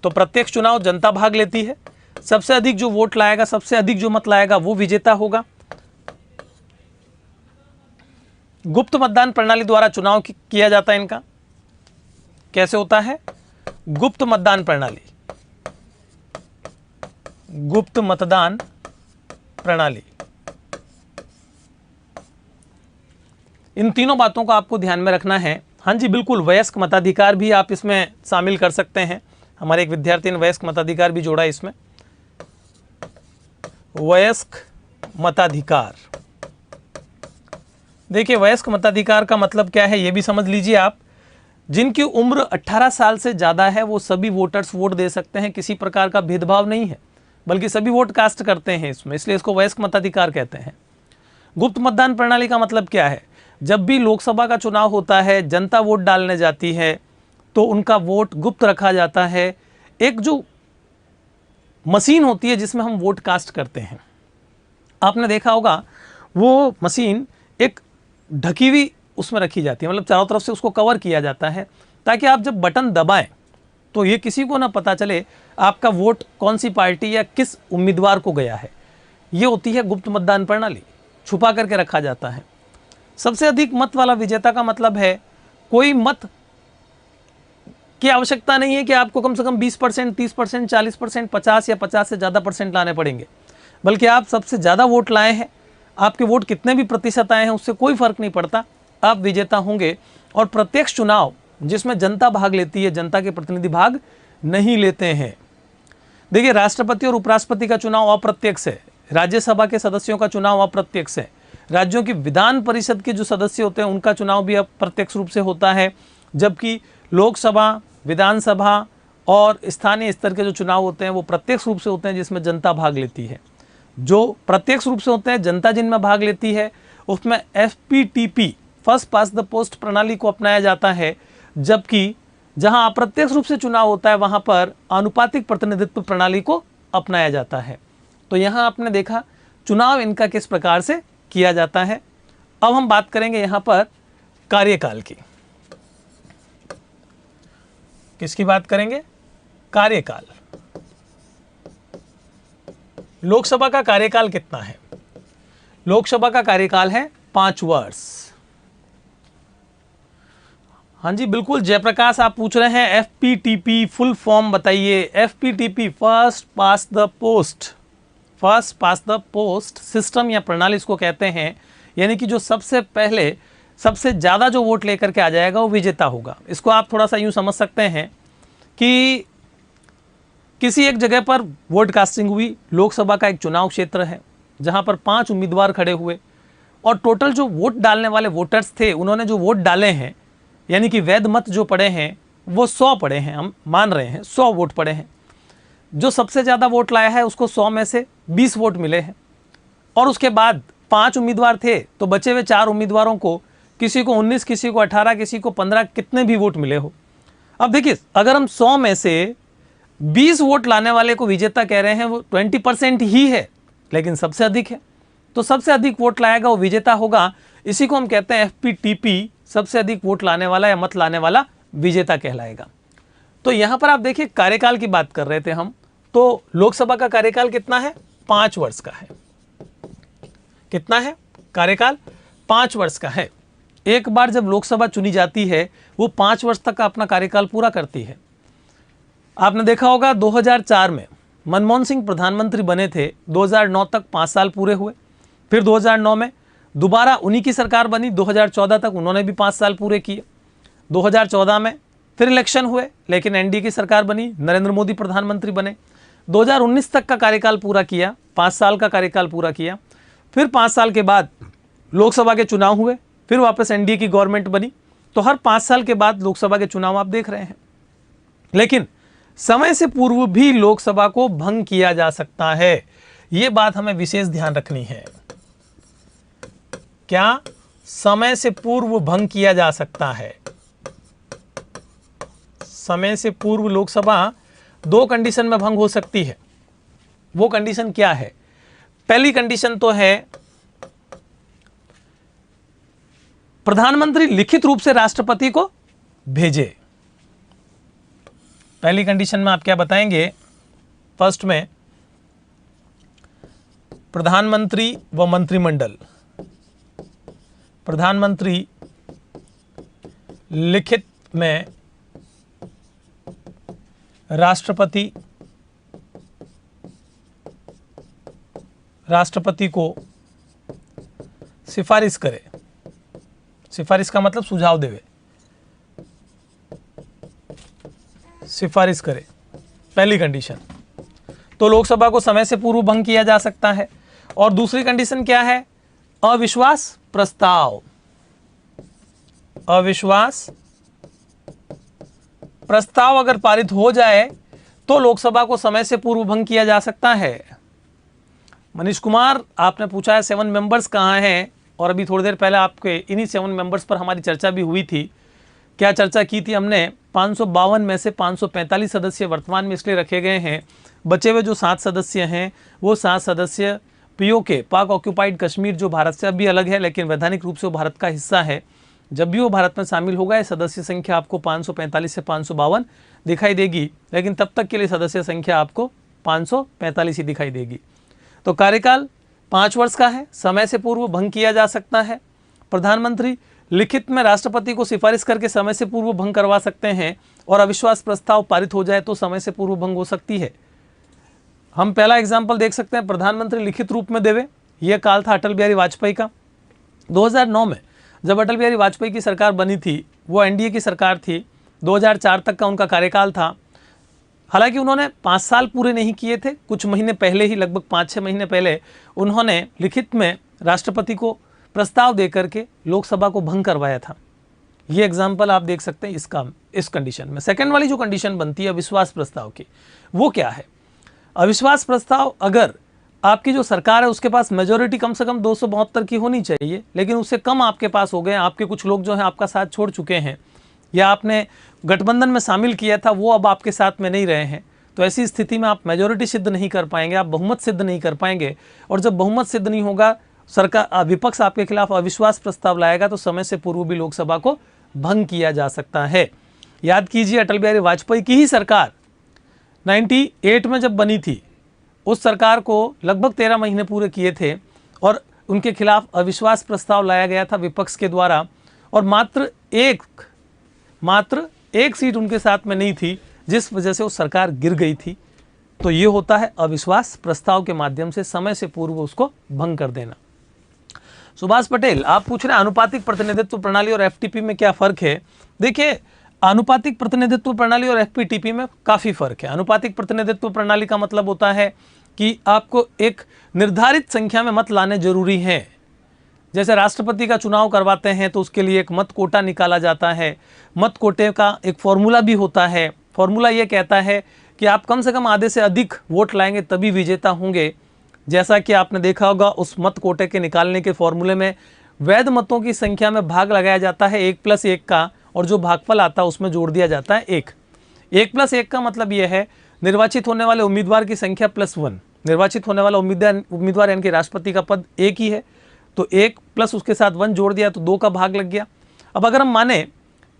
तो प्रत्यक्ष चुनाव, जनता भाग लेती है, सबसे अधिक जो वोट लाएगा, सबसे अधिक जो मत लाएगा वो विजेता होगा। गुप्त मतदान प्रणाली द्वारा चुनाव किया जाता है इनका। कैसे होता है? गुप्त मतदान प्रणाली, गुप्त मतदान प्रणाली। इन तीनों बातों को आपको ध्यान में रखना है। हाँ जी बिल्कुल, वयस्क मताधिकार भी आप इसमें शामिल कर सकते हैं। हमारे एक विद्यार्थी ने वयस्क मताधिकार भी जोड़ा इसमें। वयस्क मताधिकार, देखिए वयस्क मताधिकार का मतलब क्या है ये भी समझ लीजिए आप। जिनकी उम्र 18 साल से ज़्यादा है वो सभी वोटर्स वोट दे सकते हैं, किसी प्रकार का भेदभाव नहीं है, बल्कि सभी वोट कास्ट करते हैं इसमें, इसलिए इसको वयस्क मताधिकार कहते हैं। गुप्त मतदान प्रणाली का मतलब क्या है? जब भी लोकसभा का चुनाव होता है, जनता वोट डालने जाती है तो उनका वोट गुप्त रखा जाता है। एक जो मशीन होती है जिसमें हम वोट कास्ट करते हैं, आपने देखा होगा वो मशीन एक ढकी हुई उसमें रखी जाती है, मतलब चारों तरफ से उसको कवर किया जाता है, ताकि आप जब बटन दबाएं तो ये किसी को ना पता चले आपका वोट कौन सी पार्टी या किस उम्मीदवार को गया है। ये होती है गुप्त मतदान प्रणाली, छुपा करके रखा जाता है। सबसे अधिक मत वाला विजेता का मतलब है कोई मत की आवश्यकता नहीं है कि आपको कम से कम 20%, 30%, 40%, 50 या 50 से ज़्यादा % लाने पड़ेंगे, बल्कि आप सबसे ज़्यादा वोट लाए हैं, आपके वोट कितने भी प्रतिशत आए हैं उससे कोई फर्क नहीं पड़ता, आप विजेता होंगे। और प्रत्यक्ष चुनाव जिसमें जनता भाग लेती है, जनता के प्रतिनिधि भाग नहीं लेते हैं। देखिए राष्ट्रपति और उपराष्ट्रपति का चुनाव अप्रत्यक्ष है, राज्यसभा के सदस्यों का चुनाव अप्रत्यक्ष है, राज्यों की विधान परिषद के जो सदस्य होते हैं उनका चुनाव भी अप्रत्यक्ष रूप से होता है, जबकि लोकसभा, विधानसभा और स्थानीय स्तर के जो चुनाव होते हैं वो प्रत्यक्ष रूप से होते हैं जिसमें जनता भाग लेती है। जो प्रत्यक्ष रूप से होते हैं, जनता जिनमें भाग लेती है, उसमें FPTP, first pass the post प्रणाली को अपनाया जाता है, जबकि जहां अप्रत्यक्ष रूप से चुनाव होता है वहां पर आनुपातिक प्रतिनिधित्व प्रणाली को अपनाया जाता है। तो यहां आपने देखा चुनाव इनका किस प्रकार से किया जाता है। अब हम बात करेंगे यहां पर कार्यकाल की। किसकी बात करेंगे? कार्यकाल। लोकसभा का कार्यकाल कितना है? लोकसभा का कार्यकाल है 5 वर्ष। हाँ जी बिल्कुल, जयप्रकाश आप पूछ रहे हैं FPTP फुल फॉर्म बताइए। FPTP first pass the post, first pass the post system या प्रणाली इसको कहते हैं, यानी कि जो सबसे पहले सबसे ज़्यादा जो वोट लेकर के आ जाएगा वो विजेता होगा। इसको आप थोड़ा सा यूँ समझ सकते हैं कि किसी एक जगह पर वोट कास्टिंग हुई, लोकसभा का एक चुनाव क्षेत्र है जहां पर 5 उम्मीदवार खड़े हुए और टोटल जो वोट डालने वाले वोटर्स थे उन्होंने जो वोट डाले हैं, यानी कि वैध मत जो पड़े हैं वो 100 पड़े हैं, हम मान रहे हैं 100 वोट पड़े हैं। जो सबसे ज़्यादा वोट लाया है उसको 100 में से 20 वोट मिले हैं, और उसके बाद 5 उम्मीदवार थे तो बचे हुए 4 उम्मीदवारों को किसी को 19, किसी को 18, किसी को 15, कितने भी वोट मिले हो। अब देखिए अगर हम 100 में से 20 वोट लाने वाले को विजेता कह रहे हैं, वो 20% ही है लेकिन सबसे अधिक है, तो सबसे अधिक वोट लाएगा वो विजेता होगा। इसी को हम कहते हैं FPTP, सबसे अधिक वोट लाने वाला या मत लाने वाला विजेता कहलाएगा। तो यहां पर आप देखिए कार्यकाल की बात कर रहे थे हम, तो लोकसभा का कार्यकाल कितना है? 5 वर्ष का है। कितना है कार्यकाल? 5 वर्ष का है। एक बार जब लोकसभा चुनी जाती है वो 5 वर्ष तक का अपना कार्यकाल पूरा करती है। आपने देखा होगा 2004 में मनमोहन सिंह प्रधानमंत्री बने थे, 2009 तक 5 साल पूरे हुए, फिर 2009 में दोबारा उन्हीं की सरकार बनी, 2014 तक उन्होंने भी 5 साल पूरे किए। 2014 में फिर इलेक्शन हुए लेकिन NDA की सरकार बनी, नरेंद्र मोदी प्रधानमंत्री बने, 2019 तक का कार्यकाल पूरा किया, 5 साल का कार्यकाल पूरा किया। फिर 5 साल के बाद लोकसभा के चुनाव हुए, फिर वापस NDA की गवर्नमेंट बनी। तो हर 5 साल के बाद लोकसभा के चुनाव आप देख रहे हैं। लेकिन समय से पूर्व भी लोकसभा को भंग किया जा सकता है, ये बात हमें विशेष ध्यान रखनी है। क्या समय से पूर्व भंग किया जा सकता है? समय से पूर्व लोकसभा 2 कंडीशन में भंग हो सकती है। वो कंडीशन क्या है? पहली कंडीशन तो है प्रधानमंत्री लिखित रूप से राष्ट्रपति को भेजे। पहली कंडीशन में आप क्या बताएंगे? फर्स्ट में प्रधानमंत्री व मंत्रिमंडल प्रधानमंत्री लिखित में राष्ट्रपति को सिफारिश करे। सिफारिश का मतलब सुझाव देवे, सिफारिश करे, पहली कंडीशन। तो लोकसभा को समय से पूर्व भंग किया जा सकता है। और दूसरी कंडीशन क्या है? अविश्वास प्रस्ताव। अविश्वास प्रस्ताव अगर पारित हो जाए तो लोकसभा को समय से पूर्व भंग किया जा सकता है। मनीष कुमार, आपने पूछा है 7 मेंबर्स कहाँ हैं, और अभी थोड़ी देर पहले आपके इन्हीं 7 मेंबर्स पर हमारी चर्चा भी हुई थी। क्या चर्चा की थी हमने? 552 में से 545 सदस्य वर्तमान में इसलिए रखे गए हैं, बचे हुए जो 7 सदस्य हैं वो 7 सदस्य पीओके, पाक ऑक्यूपाइड कश्मीर, जो भारत से अभी अलग है लेकिन वैधानिक रूप से वो भारत का हिस्सा है। जब भी वो भारत में शामिल होगा ये सदस्य संख्या आपको 545 से 552 दिखाई देगी, लेकिन तब तक के लिए सदस्य संख्या आपको 545 ही दिखाई देगी। तो कार्यकाल 5 वर्ष का है, समय से पूर्व भंग किया जा सकता है। प्रधानमंत्री लिखित में राष्ट्रपति को सिफारिश करके समय से पूर्व भंग करवा सकते हैं, और अविश्वास प्रस्ताव पारित हो जाए तो समय से पूर्व भंग हो सकती है। हम पहला एग्जाम्पल देख सकते हैं, प्रधानमंत्री लिखित रूप में देवे। यह काल था अटल बिहारी वाजपेयी का। 2009 में जब अटल बिहारी वाजपेयी की सरकार बनी थी, वो एनडीए की सरकार थी, 2004 तक का उनका कार्यकाल था। हालांकि उन्होंने 5 साल पूरे नहीं किए थे, कुछ महीने पहले ही, लगभग 5-6 महीने पहले उन्होंने लिखित में राष्ट्रपति को प्रस्ताव देकर के लोकसभा को भंग करवाया था। ये एग्जाम्पल आप देख सकते हैं इस कंडीशन में। सेकंड वाली जो कंडीशन बनती है अविश्वास प्रस्ताव की, वो क्या है? अविश्वास प्रस्ताव, अगर आपकी जो सरकार है उसके पास मेजोरिटी कम से कम 272 की होनी चाहिए, लेकिन उससे कम आपके पास हो गए, आपके कुछ लोग जो हैं आपका साथ छोड़ चुके हैं, या आपने गठबंधन में शामिल किया था वो अब आपके साथ में नहीं रहे हैं, तो ऐसी स्थिति में आप मेजोरिटी सिद्ध नहीं कर पाएंगे, आप बहुमत सिद्ध नहीं कर पाएंगे। और जब बहुमत सिद्ध नहीं होगा, सरकार, विपक्ष आपके खिलाफ अविश्वास प्रस्ताव लाएगा, तो समय से पूर्व भी लोकसभा को भंग किया जा सकता है। याद कीजिए, अटल बिहारी वाजपेयी की ही सरकार 98 में जब बनी थी, उस सरकार को लगभग 13 महीने पूरे किए थे और उनके खिलाफ अविश्वास प्रस्ताव लाया गया था विपक्ष के द्वारा, और मात्र एक सीट उनके साथ में नहीं थी, जिस वजह से वो सरकार गिर गई थी। तो ये होता है अविश्वास प्रस्ताव के माध्यम से समय से पूर्व उसको भंग कर देना। सुभाष पटेल, आप पूछ रहे हैं आनुपातिक प्रतिनिधित्व प्रणाली और एफटीपी में क्या फर्क है? देखिए, आनुपातिक प्रतिनिधित्व प्रणाली और एफपीटीपी में काफ़ी फर्क है। आनुपातिक प्रतिनिधित्व प्रणाली का मतलब होता है कि आपको एक निर्धारित संख्या में मत लाने जरूरी हैं। जैसे राष्ट्रपति का चुनाव करवाते हैं तो उसके लिए एक मत कोटा निकाला जाता है। मत कोटे का एक फॉर्मूला भी होता है। फॉर्मूला ये कहता है कि आप कम से कम आधे से अधिक वोट लाएंगे तभी विजेता होंगे। जैसा कि आपने देखा होगा, उस मत कोटे के निकालने के फॉर्मूले में वैध मतों की संख्या में भाग लगाया जाता है 1+1 का, और जो भागफल आता है उसमें जोड़ दिया जाता है 1। 1+1 का मतलब यह है निर्वाचित होने वाले उम्मीदवार की संख्या +1। निर्वाचित होने वाला उम्मीदवार यानी कि राष्ट्रपति का पद 1 ही है, तो 1 प्लस उसके साथ 1 जोड़ दिया तो 2 का भाग लग गया। अब अगर हम माने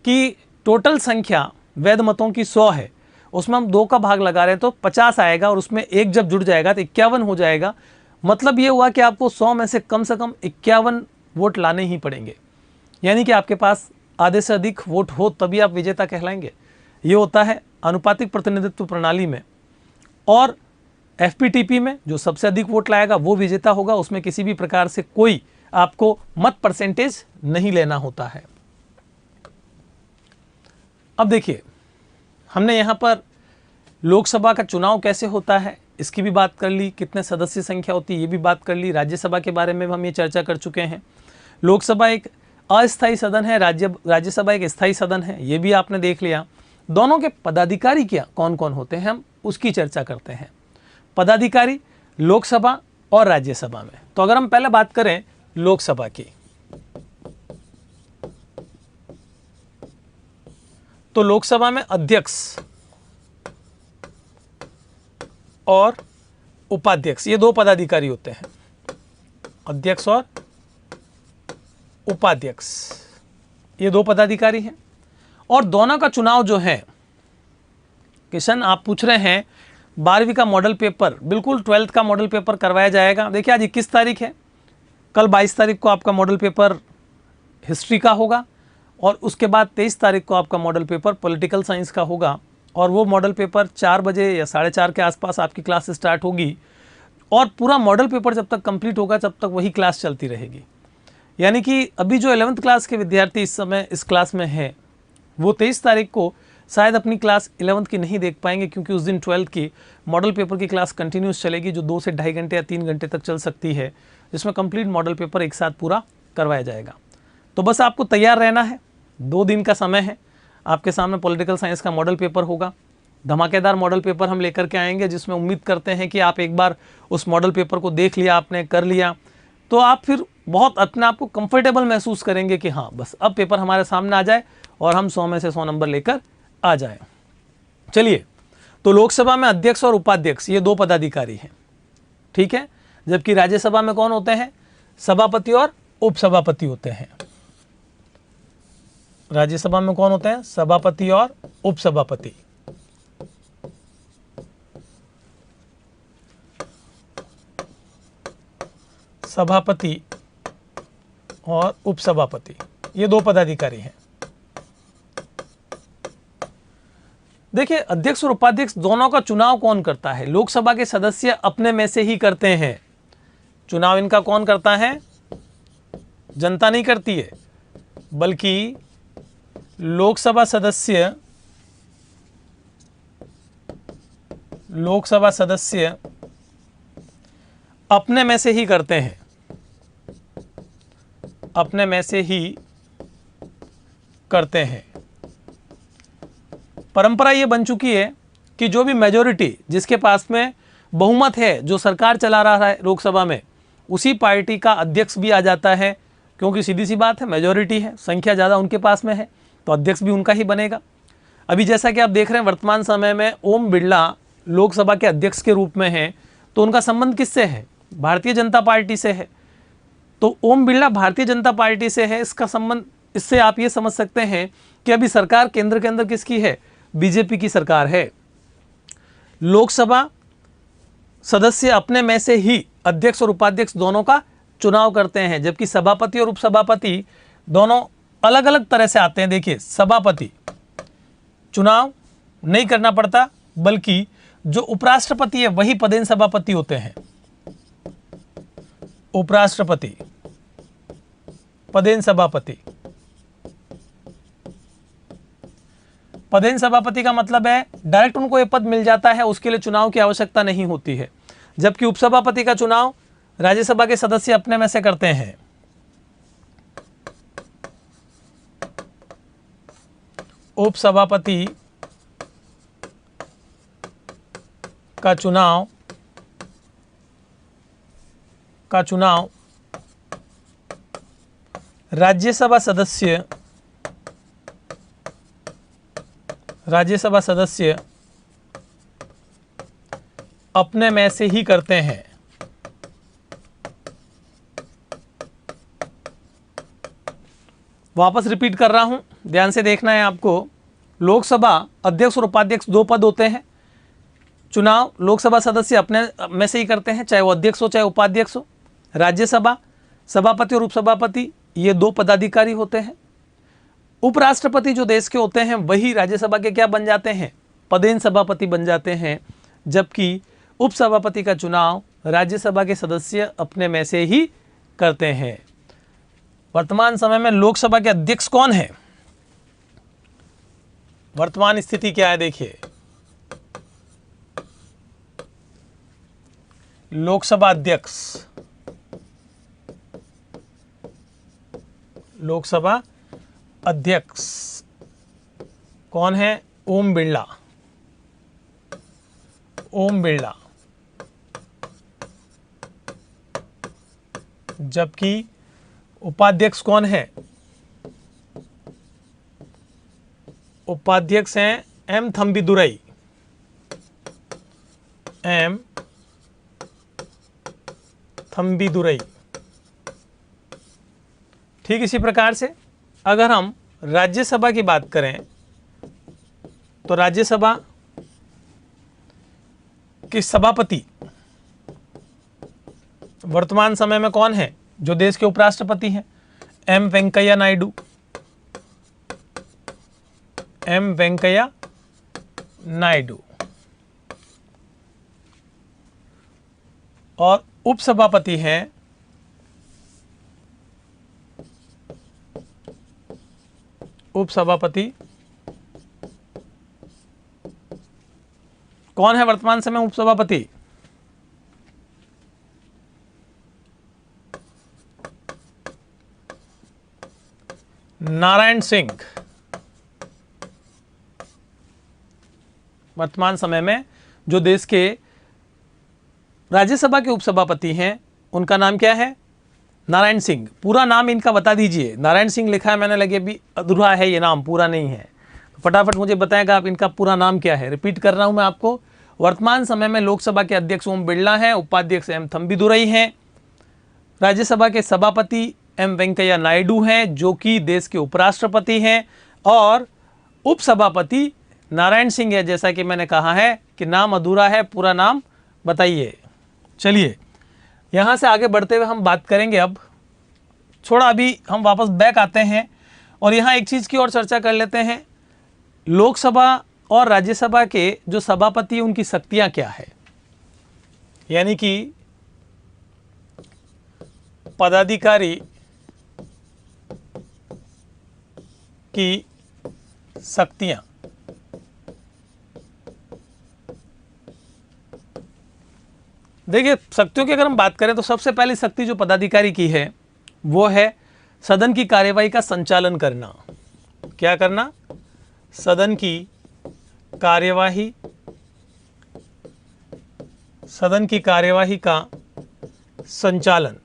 कि टोटल संख्या वैध मतों की 100 है, उसमें हम 2 का भाग लगा रहे हैं तो 50 आएगा, और उसमें 1 जब जुड़ जाएगा तो 51 हो जाएगा। मतलब ये हुआ कि आपको 100 में से कम 51 वोट लाने ही पड़ेंगे, यानी कि आपके पास आधे से अधिक वोट हो तभी आप विजेता कहलाएंगे। ये होता है आनुपातिक प्रतिनिधित्व प्रणाली में। और एफपीटीपी में जो सबसे अधिक वोट लाएगा वो विजेता होगा, उसमें किसी भी प्रकार से कोई आपको मत परसेंटेज नहीं लेना होता है। अब देखिए, हमने यहाँ पर लोकसभा का चुनाव कैसे होता है इसकी भी बात कर ली, कितने सदस्य संख्या होती है ये भी बात कर ली, राज्यसभा के बारे में हम ये चर्चा कर चुके हैं। लोकसभा एक अस्थायी सदन है, राज्यसभा एक स्थायी सदन है, ये भी आपने देख लिया। दोनों के पदाधिकारी क्या कौन कौन होते हैं हम उसकी चर्चा करते हैं। पदाधिकारी लोकसभा और राज्यसभा में, तो अगर हम पहले बात करें लोकसभा की, तो लोकसभा में अध्यक्ष और उपाध्यक्ष ये 2 पदाधिकारी होते हैं, अध्यक्ष और उपाध्यक्ष ये 2 पदाधिकारी हैं। और दोनों का चुनाव जो है, किशन आप पूछ रहे हैं 12वीं का मॉडल पेपर, बिल्कुल 12th का मॉडल पेपर करवाया जाएगा। देखिए आज 21 तारीख है, कल 22 तारीख को आपका मॉडल पेपर हिस्ट्री का होगा और उसके बाद 23 तारीख को आपका मॉडल पेपर पॉलिटिकल साइंस का होगा और वो मॉडल पेपर 4 बजे या 4:30 के आसपास आपकी क्लास स्टार्ट होगी और पूरा मॉडल पेपर जब तक कंप्लीट होगा तब तक वही क्लास चलती रहेगी। यानी कि अभी जो 11th क्लास के विद्यार्थी इस समय इस क्लास में हैं वो 23 तारीख को शायद अपनी क्लास 11th की नहीं देख पाएंगे, क्योंकि उस दिन 12th की मॉडल पेपर की क्लास कंटिन्यूस चलेगी जो 2 से 2.5 घंटे या 3 घंटे तक चल सकती है, जिसमें कंप्लीट मॉडल पेपर एक साथ पूरा करवाया जाएगा। तो बस आपको तैयार रहना है, 2 दिन का समय है, आपके सामने पॉलिटिकल साइंस का मॉडल पेपर होगा। धमाकेदार मॉडल पेपर हम लेकर के आएंगे, जिसमें उम्मीद करते हैं कि आप एक बार उस मॉडल पेपर को देख लिया आपने, कर लिया, तो आप फिर बहुत अपने आप को कंफर्टेबल महसूस करेंगे कि हाँ बस अब पेपर हमारे सामने आ जाए और हम 100 में से 100 नंबर लेकर आ जाए। चलिए, तो लोकसभा में अध्यक्ष और उपाध्यक्ष ये 2 पदाधिकारी हैं, ठीक है, जबकि राज्यसभा में कौन होते हैं? सभापति और उपसभापति होते हैं। राज्यसभा में कौन होते हैं? सभापति और उपसभापति। सभापति और उपसभापति ये 2 पदाधिकारी हैं। देखिए, अध्यक्ष और उपाध्यक्ष दोनों का चुनाव कौन करता है? लोकसभा के सदस्य अपने में से ही करते हैं। चुनाव इनका कौन करता है? जनता नहीं करती है, बल्कि लोकसभा सदस्य अपने में से ही करते हैं, अपने में से ही करते हैं। परंपरा ये बन चुकी है कि जो भी मेजॉरिटी, जिसके पास में बहुमत है, जो सरकार चला रहा है लोकसभा में, उसी पार्टी का अध्यक्ष भी आ जाता है, क्योंकि सीधी सी बात है, मेजॉरिटी है, संख्या ज़्यादा उनके पास में है, तो अध्यक्ष भी उनका ही बनेगा। अभी जैसा कि आप देख रहे हैं वर्तमान समय में ओम बिरला लोकसभा के अध्यक्ष के रूप में हैं, तो उनका संबंध किससे है? भारतीय जनता पार्टी से है। तो ओम बिरला भारतीय जनता पार्टी से है, इसका संबंध, इससे आप ये समझ सकते हैं कि अभी सरकार केंद्र के अंदर किसकी है? बीजेपी की सरकार है। लोकसभा सदस्य अपने में से ही अध्यक्ष और उपाध्यक्ष दोनों का चुनाव करते हैं, जबकि सभापति और उपसभापति दोनों अलग अलग तरह से आते हैं। देखिए, सभापति चुनाव नहीं करना पड़ता, बल्कि जो उपराष्ट्रपति है वही पदेन सभापति होते हैं। उपराष्ट्रपति, पदेन सभापति। पदेन सभापति का मतलब है डायरेक्ट उनको ये पद मिल जाता है, उसके लिए चुनाव की आवश्यकता नहीं होती है, जबकि उपसभापति का चुनाव राज्यसभा के सदस्य अपने में से करते हैं। उपसभापति का चुनाव राज्यसभा सदस्य अपने में से ही करते हैं। वापस रिपीट कर रहा हूं, ध्यान से देखना है आपको। लोकसभा अध्यक्ष और उपाध्यक्ष 2 पद होते हैं। चुनाव लोकसभा सदस्य अपने में से ही करते हैं, चाहे वो अध्यक्ष हो चाहे उपाध्यक्ष हो। राज्यसभा सभापति और उपसभापति ये 2 पदाधिकारी होते हैं। उपराष्ट्रपति जो देश के होते हैं वही राज्यसभा के क्या बन जाते हैं? पदेन सभापति बन जाते हैं, जबकि उपसभापति का चुनाव राज्यसभा के सदस्य अपने में से ही करते हैं। वर्तमान समय में लोकसभा के अध्यक्ष कौन है? वर्तमान स्थिति क्या है देखिए। लोकसभा अध्यक्ष कौन है? ओम बिरला। जबकि उपाध्यक्ष कौन है? उपाध्यक्ष हैं एम थम्बीदुरई। ठीक इसी प्रकार से अगर हम राज्यसभा की बात करें तो राज्यसभा के सभापति वर्तमान समय में कौन है? जो देश के उपराष्ट्रपति हैं, एम वेंकैया नायडू, एम वेंकैया नायडू। और उपसभापति हैं उपसभापति कौन है वर्तमान समय उपसभापति? नारायण सिंह। वर्तमान समय में जो देश के राज्यसभा के उपसभापति हैं उनका नाम क्या है? नारायण सिंह। पूरा नाम इनका बता दीजिए। नारायण सिंह लिखा है मैंने, लगे भी अधूरा है ये नाम, पूरा नहीं है। तो फटाफट मुझे बताएगा आप इनका पूरा नाम क्या है। रिपीट कर रहा हूं मैं आपको। वर्तमान समय में लोकसभा के अध्यक्ष ओम बिरला हैं, उपाध्यक्ष एम थम्बीदुरई हैं, राज्यसभा के सभापति एम वेंकैया नायडू हैं जो कि देश के उपराष्ट्रपति हैं, और उपसभापति नारायण सिंह है। जैसा कि मैंने कहा है कि नाम अधूरा है, पूरा नाम बताइए। चलिए यहाँ से आगे बढ़ते हुए हम बात करेंगे। अब थोड़ा अभी हम वापस बैक आते हैं और यहाँ एक चीज़ की और चर्चा कर लेते हैं। लोकसभा और राज्यसभा के जो सभापति उनकी शक्तियाँ क्या है, यानी कि पदाधिकारी की शक्तियाँ। देखिए शक्तियों की अगर हम बात करें तो सबसे पहली शक्ति जो पदाधिकारी की है वो है सदन की कार्यवाही का संचालन करना। क्या करना? सदन की कार्यवाही, सदन की कार्यवाही का संचालन।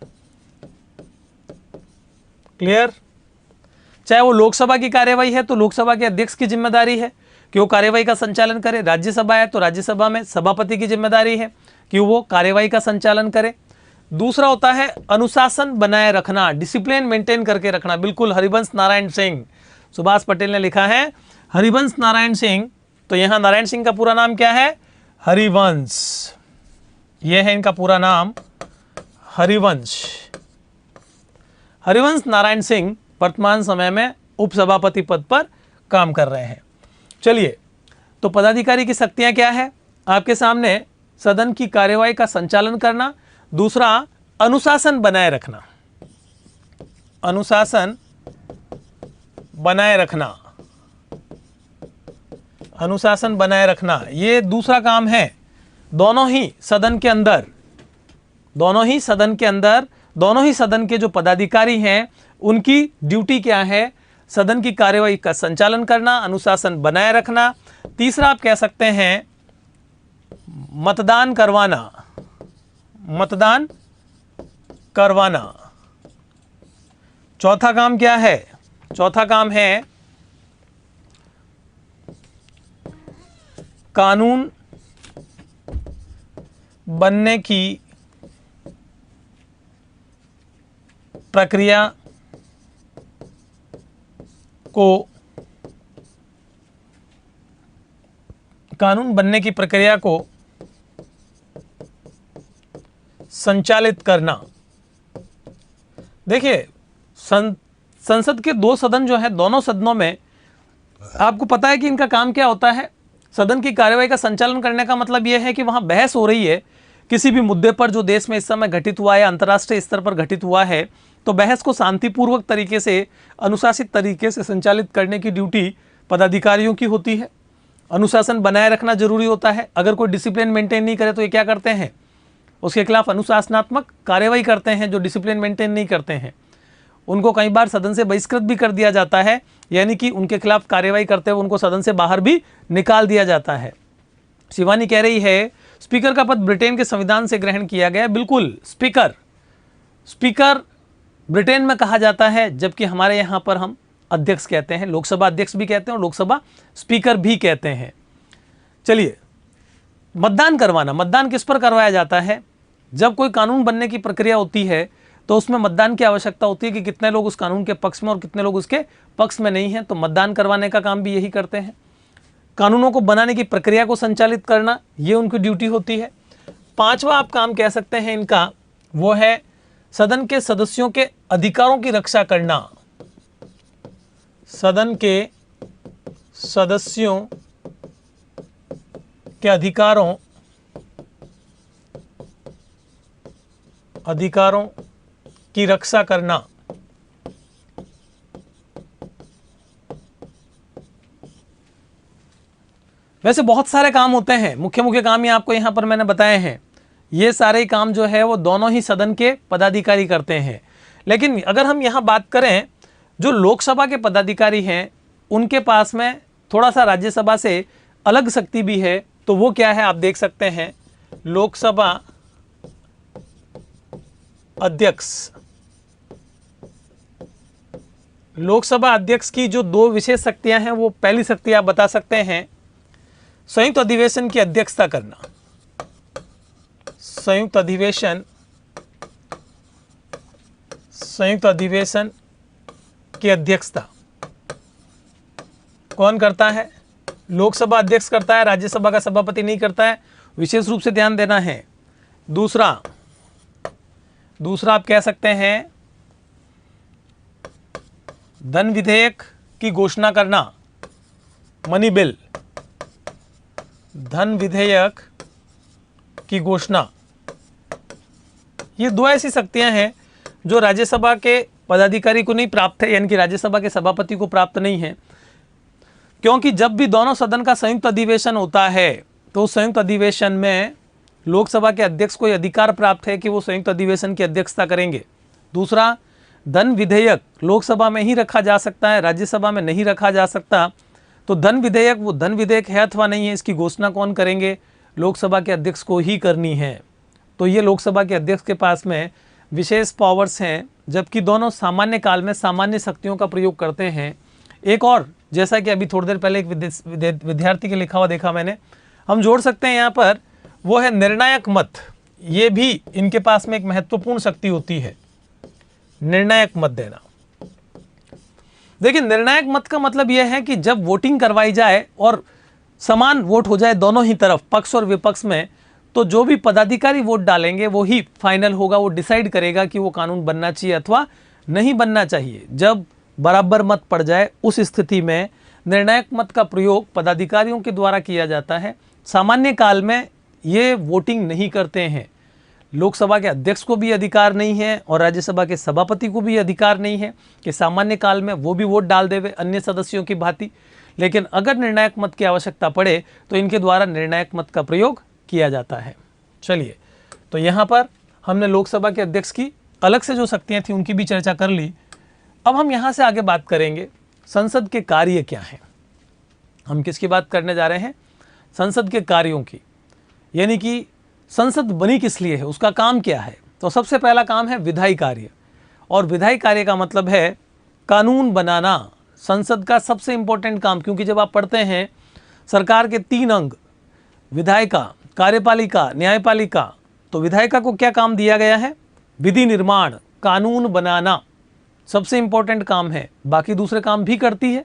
क्लियर? चाहे वो लोकसभा की कार्यवाही है तो लोकसभा के अध्यक्ष की जिम्मेदारी है कि वो कार्यवाही का संचालन करे, राज्यसभा है तो राज्यसभा में सभापति की जिम्मेदारी है कि वो कार्यवाही का संचालन करे। दूसरा होता है अनुशासन बनाए रखना, डिसिप्लिन मेंटेन करके रखना। बिल्कुल, हरिवंश नारायण सिंह, सुभाष पटेल ने लिखा है हरिवंश नारायण सिंह। तो यहां नारायण सिंह का पूरा नाम क्या है? हरिवंश। यह है इनका पूरा नाम, हरिवंश। हरिवंश नारायण सिंह वर्तमान समय में उपसभापति पद पर काम कर रहे हैं। चलिए, तो पदाधिकारी की शक्तियां क्या है आपके सामने? सदन की कार्यवाही का संचालन करना, दूसरा अनुशासन बनाए रखना, अनुशासन बनाए रखना, अनुशासन बनाए रखना, ये दूसरा काम है। दोनों ही सदन के अंदर, दोनों ही सदन के अंदर, दोनों ही सदन के जो पदाधिकारी हैं उनकी ड्यूटी क्या है? सदन की कार्यवाही का संचालन करना, अनुशासन बनाए रखना। तीसरा आप कह सकते हैं मतदान करवाना, मतदान करवाना। चौथा काम क्या है? चौथा काम है कानून बनने की प्रक्रिया को, कानून बनने की प्रक्रिया को संचालित करना। देखिए संसद के दो सदन जो है, दोनों सदनों में आपको पता है कि इनका काम क्या होता है? सदन की कार्यवाही का संचालन करने का मतलब यह है कि वहां बहस हो रही है किसी भी मुद्दे पर जो देश में इस समय घटित हुआ है, अंतर्राष्ट्रीय स्तर पर घटित हुआ है, तो बहस को शांतिपूर्वक तरीके से, अनुशासित तरीके से संचालित करने की ड्यूटी पदाधिकारियों की होती है। अनुशासन बनाए रखना जरूरी होता है। अगर कोई डिसिप्लिन मेंटेन नहीं करे तो ये क्या करते हैं? उसके खिलाफ अनुशासनात्मक कार्यवाही करते हैं। जो डिसिप्लिन मेंटेन नहीं करते हैं उनको कई बार सदन से बहिष्कृत भी कर दिया जाता है, यानी कि उनके खिलाफ कार्यवाही करते हुए उनको सदन से बाहर भी निकाल दिया जाता है। शिवानी कह रही है स्पीकर का पद ब्रिटेन के संविधान से ग्रहण किया गया। बिल्कुल, स्पीकर, स्पीकर ब्रिटेन में कहा जाता है, जबकि हमारे यहाँ पर हम अध्यक्ष कहते हैं। लोकसभा अध्यक्ष भी कहते हैं और लोकसभा स्पीकर भी कहते हैं। चलिए, मतदान करवाना। मतदान किस पर करवाया जाता है? जब कोई कानून बनने की प्रक्रिया होती है तो उसमें मतदान की आवश्यकता होती है कि कितने लोग उस कानून के पक्ष में और कितने लोग उसके पक्ष में नहीं हैं। तो मतदान करवाने का काम भी यही करते हैं। कानूनों को बनाने की प्रक्रिया को संचालित करना, ये उनकी ड्यूटी होती है। पांचवा आप काम कह सकते हैं इनका, वो है सदन के सदस्यों के अधिकारों की रक्षा करना। सदन के सदस्यों के अधिकारों की रक्षा करना। वैसे बहुत सारे काम होते हैं, मुख्य मुख्य काम ही आपको यहां पर मैंने बताए हैं। ये सारे काम जो है वो दोनों ही सदन के पदाधिकारी करते हैं। लेकिन अगर हम यहां बात करें, जो लोकसभा के पदाधिकारी हैं उनके पास में थोड़ा सा राज्यसभा से अलग शक्ति भी है। तो वो क्या है, आप देख सकते हैं, लोकसभा अध्यक्ष। लोकसभा अध्यक्ष की जो दो विशेष शक्तियां हैं, वो पहली शक्ति आप बता सकते हैं संयुक्त अधिवेशन की अध्यक्षता करना। संयुक्त अधिवेशन की अध्यक्षता कौन करता है? लोकसभा अध्यक्ष करता है, राज्यसभा का सभापति नहीं करता है, विशेष रूप से ध्यान देना है। दूसरा आप कह सकते हैं धन विधेयक की घोषणा करना, मनी बिल, धन विधेयक की घोषणा। ये दो ऐसी शक्तियां हैं जो राज्यसभा के पदाधिकारी को नहीं प्राप्त है, यानी कि राज्यसभा के सभापति को प्राप्त नहीं है। क्योंकि जब भी दोनों सदन का संयुक्त अधिवेशन होता है तो उस संयुक्त अधिवेशन में लोकसभा के अध्यक्ष को यह अधिकार प्राप्त है कि वो संयुक्त अधिवेशन की अध्यक्षता करेंगे। दूसरा, धन विधेयक लोकसभा में ही रखा जा सकता है, राज्यसभा में नहीं रखा जा सकता। तो धन विधेयक, वो धन विधेयक है अथवा नहीं है, इसकी घोषणा कौन करेंगे? लोकसभा के अध्यक्ष को ही करनी है। तो ये लोकसभा के अध्यक्ष के पास में विशेष पावर्स हैं, जबकि दोनों सामान्य काल में सामान्य शक्तियों का प्रयोग करते हैं। एक और, जैसा कि अभी थोड़ी देर पहले एक विद्यार्थी के लिखा हुआ देखा मैंने, हम जोड़ सकते हैं यहाँ पर, वो है निर्णायक मत। ये भी इनके पास में एक महत्वपूर्ण शक्ति होती है, निर्णायक मत देना। देखिए, निर्णायक मत का मतलब यह है कि जब वोटिंग करवाई जाए और समान वोट हो जाए दोनों ही तरफ, पक्ष और विपक्ष में, तो जो भी पदाधिकारी वोट डालेंगे वो ही फाइनल होगा, वो डिसाइड करेगा कि वो कानून बनना चाहिए अथवा नहीं बनना चाहिए। जब बराबर मत पड़ जाए उस स्थिति में निर्णायक मत का प्रयोग पदाधिकारियों के द्वारा किया जाता है। सामान्य काल में ये वोटिंग नहीं करते हैं। लोकसभा के अध्यक्ष को भी अधिकार नहीं है और राज्यसभा के सभापति को भी अधिकार नहीं है कि सामान्य काल में वो भी वोट डाल देवे अन्य सदस्यों की भांति। लेकिन अगर निर्णायक मत की आवश्यकता पड़े तो इनके द्वारा निर्णायक मत का प्रयोग किया जाता है। चलिए, तो यहाँ पर हमने लोकसभा के अध्यक्ष की अलग से जो शक्तियाँ थी उनकी भी चर्चा कर ली। अब हम यहाँ से आगे बात करेंगे संसद के कार्य क्या हैं। हम किसकी बात करने जा रहे हैं? संसद के कार्यों की, यानी कि संसद बनी किस लिए है, उसका काम क्या है। तो सबसे पहला काम है विधायी कार्य, और विधायी कार्य का मतलब है कानून बनाना। संसद का सबसे इंपॉर्टेंट काम, क्योंकि जब आप पढ़ते हैं सरकार के 3 अंग, विधायिका, कार्यपालिका, न्यायपालिका, तो विधायिका को क्या काम दिया गया है? विधि निर्माण, कानून बनाना सबसे इंपॉर्टेंट काम है। बाकी दूसरे काम भी करती है,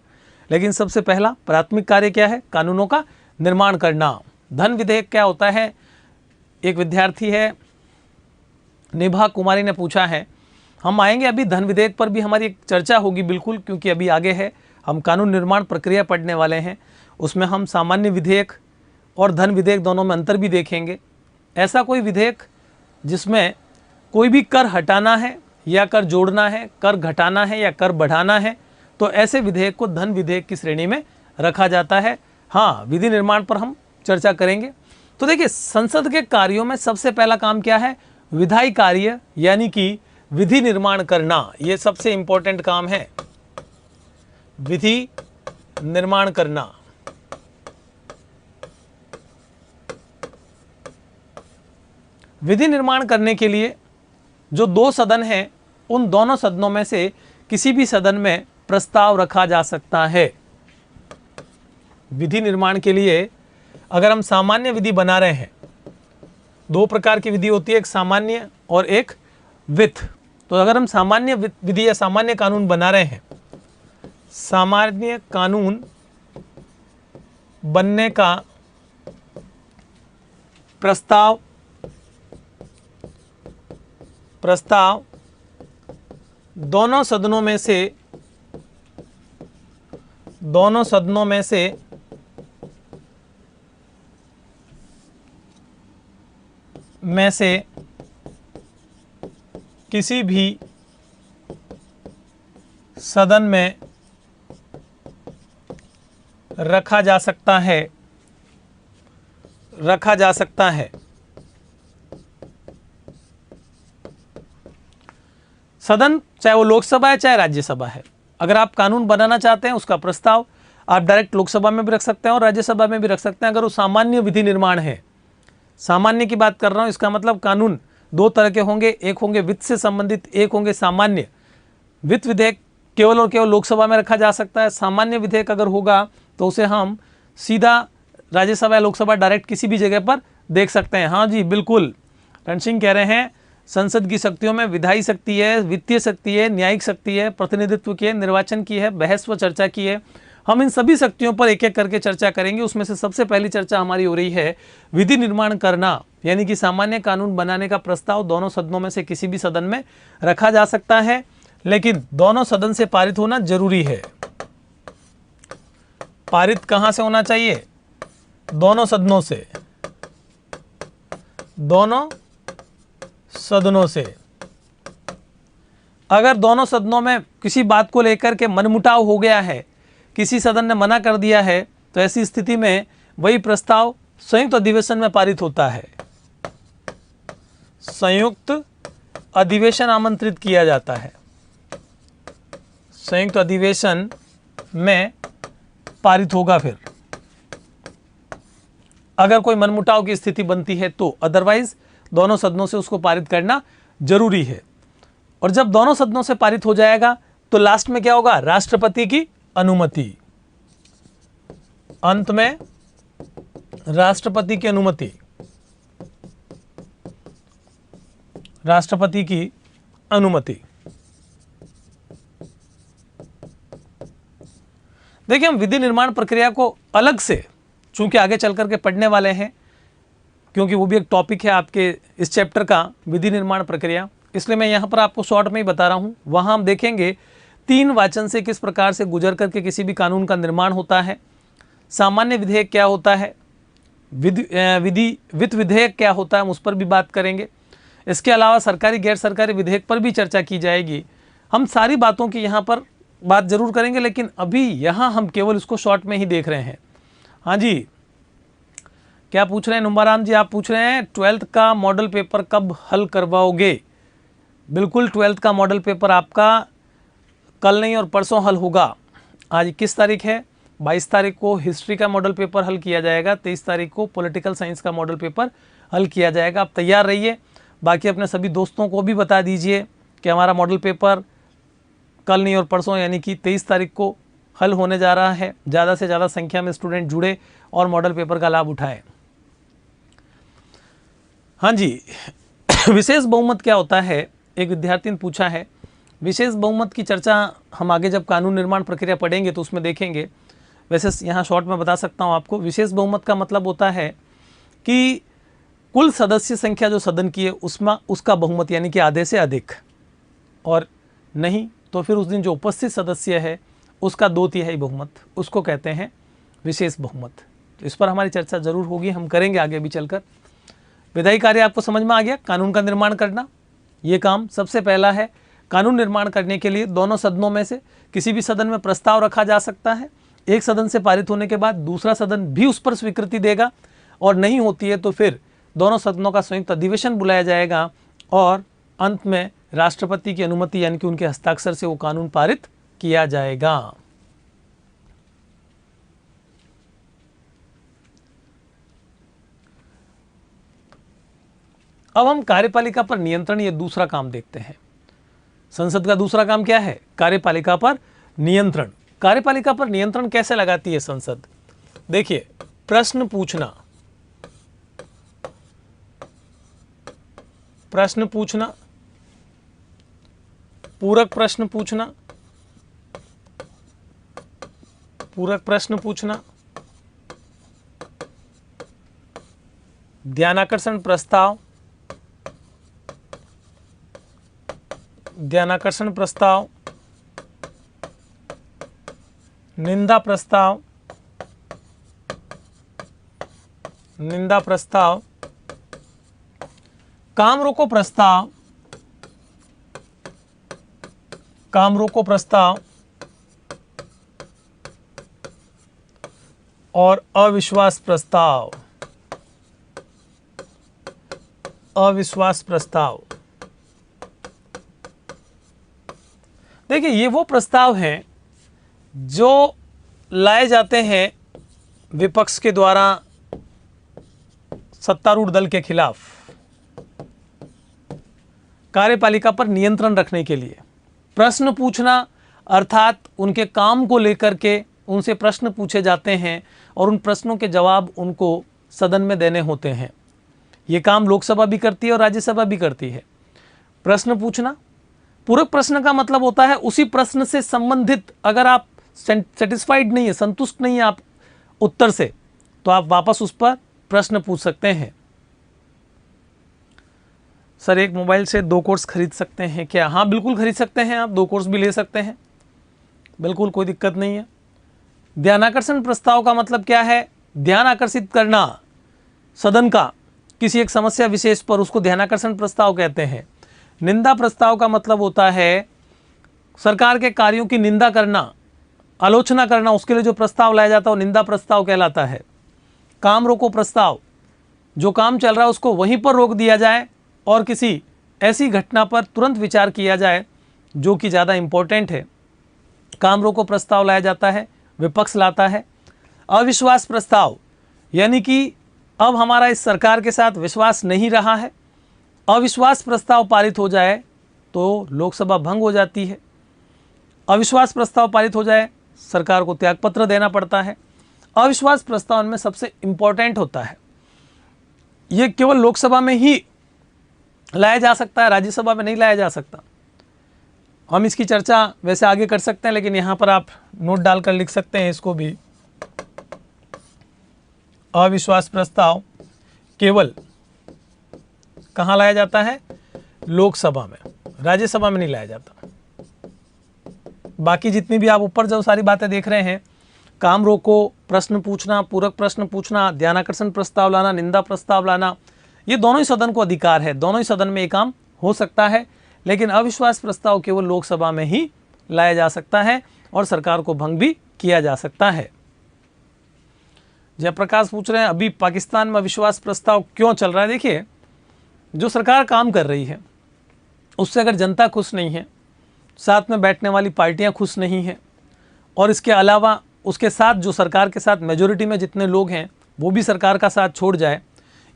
लेकिन सबसे पहला प्राथमिक कार्य क्या है? कानूनों का निर्माण करना। धन विधेयक क्या होता है? एक विद्यार्थी है निभा कुमारी ने पूछा है। हम आएंगे अभी धन विधेयक पर भी, हमारी एक चर्चा होगी बिल्कुल, क्योंकि अभी आगे है, हम कानून निर्माण प्रक्रिया पढ़ने वाले हैं। उसमें हम सामान्य विधेयक और धन विधेयक दोनों में अंतर भी देखेंगे। ऐसा कोई विधेयक जिसमें कोई भी कर हटाना है या कर जोड़ना है, कर घटाना है या कर बढ़ाना है, तो ऐसे विधेयक को धन विधेयक की श्रेणी में रखा जाता है। हाँ, विधि निर्माण पर हम चर्चा करेंगे। तो देखिए, संसद के कार्यों में सबसे पहला काम क्या है? विधायी कार्य, यानी कि विधि निर्माण करना। ये सबसे इंपॉर्टेंट काम है, विधि निर्माण करना। विधि निर्माण करने के लिए जो 2 सदन हैं, उन दोनों सदनों में से किसी भी सदन में प्रस्ताव रखा जा सकता है। विधि निर्माण के लिए अगर हम सामान्य विधि बना रहे हैं, 2 प्रकार की विधि होती है, एक सामान्य और एक वित्त। तो अगर हम सामान्य विधि या सामान्य कानून बना रहे हैं, सामान्य कानून बनने का प्रस्ताव दोनों सदनों में से दोनों सदनों में से किसी भी सदन में रखा जा सकता है, सदन चाहे वो लोकसभा है चाहे राज्यसभा है। अगर आप कानून बनाना चाहते हैं, उसका प्रस्ताव आप डायरेक्ट लोकसभा में भी रख सकते हैं और राज्यसभा में भी रख सकते हैं। अगर वो सामान्य विधि निर्माण है, सामान्य की बात कर रहा हूं, इसका मतलब कानून दो तरह के होंगे, एक होंगे वित्त से संबंधित, एक होंगे सामान्य। वित्त विधेयक केवल और केवल लोकसभा में रखा जा सकता है। सामान्य विधेयक अगर होगा तो उसे हम सीधा राज्यसभा या लोकसभा डायरेक्ट किसी भी जगह पर देख सकते हैं। हाँ जी बिल्कुल, रण सिंह कह रहे हैं संसद की शक्तियों में विधायी शक्ति है, वित्तीय शक्ति है, न्यायिक शक्ति है, प्रतिनिधित्व की है, निर्वाचन की है, बहस व चर्चा की है। हम इन सभी शक्तियों पर एक एक करके चर्चा करेंगे। उसमें से सबसे पहली चर्चा हमारी हो रही है विधि निर्माण करना, यानी कि सामान्य कानून बनाने का प्रस्ताव दोनों सदनों में से किसी भी सदन में रखा जा सकता है, लेकिन दोनों सदन से पारित होना जरूरी है। पारित कहां से होना चाहिए? दोनों सदनों से, दोनों सदनों से। अगर दोनों सदनों में किसी बात को लेकर के मनमुटाव हो गया है, किसी सदन ने मना कर दिया है, तो ऐसी स्थिति में वही प्रस्ताव संयुक्त अधिवेशन में पारित होता है। संयुक्त अधिवेशन आमंत्रित किया जाता है, संयुक्त अधिवेशन में पारित होगा। फिर अगर कोई मनमुटाव की स्थिति बनती है तो, अदरवाइज दोनों सदनों से उसको पारित करना जरूरी है। और जब दोनों सदनों से पारित हो जाएगा तो लास्ट में क्या होगा? राष्ट्रपति की अनुमति। अंत में राष्ट्रपति की अनुमति, राष्ट्रपति की अनुमति। देखिए, हम विधि निर्माण प्रक्रिया को अलग से चूंकि आगे चल करके पढ़ने वाले हैं, क्योंकि वो भी एक टॉपिक है आपके इस चैप्टर का, विधि निर्माण प्रक्रिया, इसलिए मैं यहाँ पर आपको शॉर्ट में ही बता रहा हूँ। वहाँ हम देखेंगे 3 वाचन से किस प्रकार से गुजर करके किसी भी कानून का निर्माण होता है, सामान्य विधेयक क्या होता है, वित्त विधेयक क्या होता है, हम उस पर भी बात करेंगे। इसके अलावा सरकारी गैर सरकारी विधेयक पर भी चर्चा की जाएगी। हम सारी बातों की यहाँ पर बात जरूर करेंगे, लेकिन अभी यहाँ हम केवल इसको शॉर्ट में ही देख रहे हैं। हाँ जी, क्या पूछ रहे हैं नुम्बाराम जी? आप पूछ रहे हैं 12th का मॉडल पेपर कब हल करवाओगे? बिल्कुल, 12th का मॉडल पेपर आपका कल नहीं और परसों हल होगा। आज किस तारीख है? 22 तारीख को हिस्ट्री का मॉडल पेपर हल किया जाएगा, 23 तारीख को पॉलिटिकल साइंस का मॉडल पेपर हल किया जाएगा। आप तैयार रहिए। बाकी अपने सभी दोस्तों को भी बता दीजिए कि हमारा मॉडल पेपर कल नहीं और परसों यानी कि 23 तारीख को हल होने जा रहा है। ज़्यादा से ज़्यादा संख्या में स्टूडेंट जुड़े और मॉडल पेपर का लाभ उठाएं। हाँ जी, विशेष बहुमत क्या होता है? एक विद्यार्थी ने पूछा है। विशेष बहुमत की चर्चा हम आगे जब कानून निर्माण प्रक्रिया पढ़ेंगे तो उसमें देखेंगे। वैसे यहाँ शॉर्ट में बता सकता हूँ आपको। विशेष बहुमत का मतलब होता है कि कुल सदस्य संख्या जो सदन की है उसमें उसका बहुमत यानी कि आधे से अधिक, और नहीं तो फिर उस दिन जो उपस्थित सदस्य है उसका 2/3 बहुमत, उसको कहते हैं विशेष बहुमत। तो इस पर हमारी चर्चा जरूर होगी, हम करेंगे आगे भी चलकर। विधायी कार्य आपको समझ में आ गया? कानून का निर्माण करना, ये काम सबसे पहला है। कानून निर्माण करने के लिए दोनों सदनों में से किसी भी सदन में प्रस्ताव रखा जा सकता है। एक सदन से पारित होने के बाद दूसरा सदन भी उस पर स्वीकृति देगा, और नहीं होती है तो फिर दोनों सदनों का संयुक्त अधिवेशन बुलाया जाएगा और अंत में राष्ट्रपति की अनुमति यानी कि उनके हस्ताक्षर से वो कानून पारित किया जाएगा। अब हम कार्यपालिका पर नियंत्रण, ये दूसरा काम देखते हैं। संसद का दूसरा काम क्या है? कार्यपालिका पर नियंत्रण। कार्यपालिका पर नियंत्रण कैसे लगाती है संसद? देखिए, प्रश्न पूछना, प्रश्न पूछना, पूरक प्रश्न पूछना, पूरक प्रश्न पूछना, ध्यानाकर्षण प्रस्ताव, ध्यानाकर्षण प्रस्ताव, निंदा प्रस्ताव, निंदा प्रस्ताव, काम रोको प्रस्ताव, काम रोको प्रस्ताव और अविश्वास प्रस्ताव, अविश्वास प्रस्ताव। देखिए, ये वो प्रस्ताव हैं जो लाए जाते हैं विपक्ष के द्वारा सत्तारूढ़ दल के खिलाफ कार्यपालिका पर नियंत्रण रखने के लिए। प्रश्न पूछना अर्थात उनके काम को लेकर के उनसे प्रश्न पूछे जाते हैं और उन प्रश्नों के जवाब उनको सदन में देने होते हैं। ये काम लोकसभा भी करती है और राज्यसभा भी करती है। प्रश्न पूछना, पूरक प्रश्न का मतलब होता है उसी प्रश्न से संबंधित अगर आप सेटिस्फाइड नहीं है, संतुष्ट नहीं है आप उत्तर से, तो आप वापस उस पर प्रश्न पूछ सकते हैं। सर, एक मोबाइल से 2 कोर्स खरीद सकते हैं क्या? हाँ, बिल्कुल खरीद सकते हैं, आप 2 कोर्स भी ले सकते हैं, बिल्कुल कोई दिक्कत नहीं है। ध्यानाकर्षण प्रस्ताव का मतलब क्या है? ध्यान आकर्षित करना सदन का किसी एक समस्या विशेष पर, उसको ध्यानाकर्षण प्रस्ताव कहते हैं। निंदा प्रस्ताव का मतलब होता है सरकार के कार्यों की निंदा करना, आलोचना करना, उसके लिए जो प्रस्ताव लाया जाता है वो निंदा प्रस्ताव कहलाता है। काम रोको प्रस्ताव, जो काम चल रहा है उसको वहीं पर रोक दिया जाए और किसी ऐसी घटना पर तुरंत विचार किया जाए जो कि ज़्यादा इम्पोर्टेंट है, काम रोको प्रस्ताव लाया जाता है, विपक्ष लाता है। अविश्वास प्रस्ताव, यानी कि अब हमारा इस सरकार के साथ विश्वास नहीं रहा है, अविश्वास प्रस्ताव पारित हो जाए तो लोकसभा भंग हो जाती है। अविश्वास प्रस्ताव पारित हो जाए, सरकार को त्यागपत्र देना पड़ता है। अविश्वास प्रस्ताव में सबसे इम्पोर्टेंट होता है, ये केवल लोकसभा में ही लाया जा सकता है, राज्यसभा में नहीं लाया जा सकता। हम इसकी चर्चा वैसे आगे कर सकते हैं, लेकिन यहाँ पर आप नोट डालकर लिख सकते हैं इसको भी। अविश्वास प्रस्ताव केवल कहाँ लाया जाता है? लोकसभा में, राज्यसभा में नहीं लाया जाता। बाकी जितनी भी आप ऊपर जो सारी बातें देख रहे हैं, काम रोको, प्रश्न पूछना, पूरक प्रश्न पूछना, ध्यानाकर्षण प्रस्ताव लाना, निंदा प्रस्ताव लाना, ये दोनों ही सदन को अधिकार है, दोनों ही सदन में ये काम हो सकता है। लेकिन अविश्वास प्रस्ताव केवल लोकसभा में ही लाया जा सकता है और सरकार को भंग भी किया जा सकता है। जयप्रकाश पूछ रहे हैं अभी पाकिस्तान में अविश्वास प्रस्ताव क्यों चल रहा है? देखिए, जो सरकार काम कर रही है उससे अगर जनता खुश नहीं है, साथ में बैठने वाली पार्टियां खुश नहीं हैं, और इसके अलावा उसके साथ जो सरकार के साथ मेजॉरिटी में जितने लोग हैं वो भी सरकार का साथ छोड़ जाए,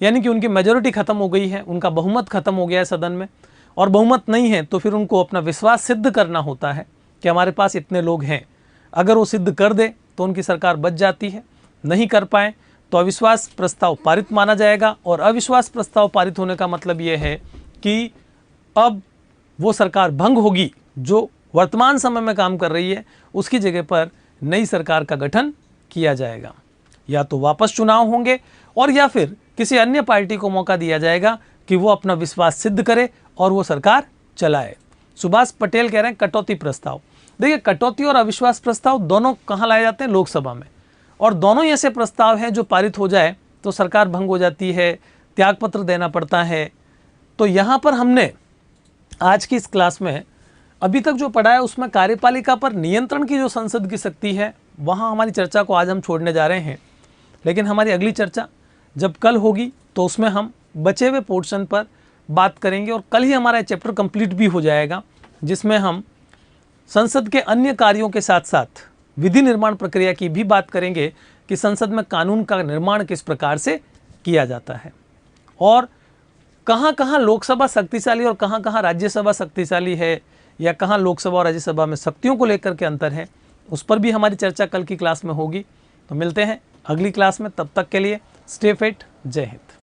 यानी कि उनकी मेजॉरिटी ख़त्म हो गई है, उनका बहुमत ख़त्म हो गया है सदन में, और बहुमत नहीं है तो फिर उनको अपना विश्वास सिद्ध करना होता है कि हमारे पास इतने लोग हैं। अगर वो सिद्ध कर दे तो उनकी सरकार बच जाती है, नहीं कर पाए तो अविश्वास प्रस्ताव पारित माना जाएगा। और अविश्वास प्रस्ताव पारित होने का मतलब ये है कि अब वो सरकार भंग होगी जो वर्तमान समय में काम कर रही है, उसकी जगह पर नई सरकार का गठन किया जाएगा। या तो वापस चुनाव होंगे और या फिर किसी अन्य पार्टी को मौका दिया जाएगा कि वो अपना विश्वास सिद्ध करे और वो सरकार चलाए। सुभाष पटेल कह रहे हैं कटौती प्रस्ताव। देखिए, कटौती और अविश्वास प्रस्ताव दोनों कहाँ लाए जाते हैं? लोकसभा में। और दोनों ही ऐसे प्रस्ताव हैं जो पारित हो जाए तो सरकार भंग हो जाती है, त्यागपत्र देना पड़ता है। तो यहाँ पर हमने आज की इस क्लास में अभी तक जो पढ़ा है उसमें कार्यपालिका पर नियंत्रण की जो संसद की शक्ति है, वहाँ हमारी चर्चा को आज हम छोड़ने जा रहे हैं। लेकिन हमारी अगली चर्चा जब कल होगी तो उसमें हम बचे हुए पोर्शन पर बात करेंगे, और कल ही हमारा चैप्टर कंप्लीट भी हो जाएगा, जिसमें हम संसद के अन्य कार्यों के साथ साथ विधि निर्माण प्रक्रिया की भी बात करेंगे कि संसद में कानून का निर्माण किस प्रकार से किया जाता है, और कहाँ कहाँ लोकसभा शक्तिशाली और कहाँ कहाँ राज्यसभा शक्तिशाली है, या कहाँ लोकसभा और राज्यसभा में शक्तियों को लेकर के अंतर है, उस पर भी हमारी चर्चा कल की क्लास में होगी। तो मिलते हैं अगली क्लास में, तब तक के लिए स्टे फिट, जय हिंद।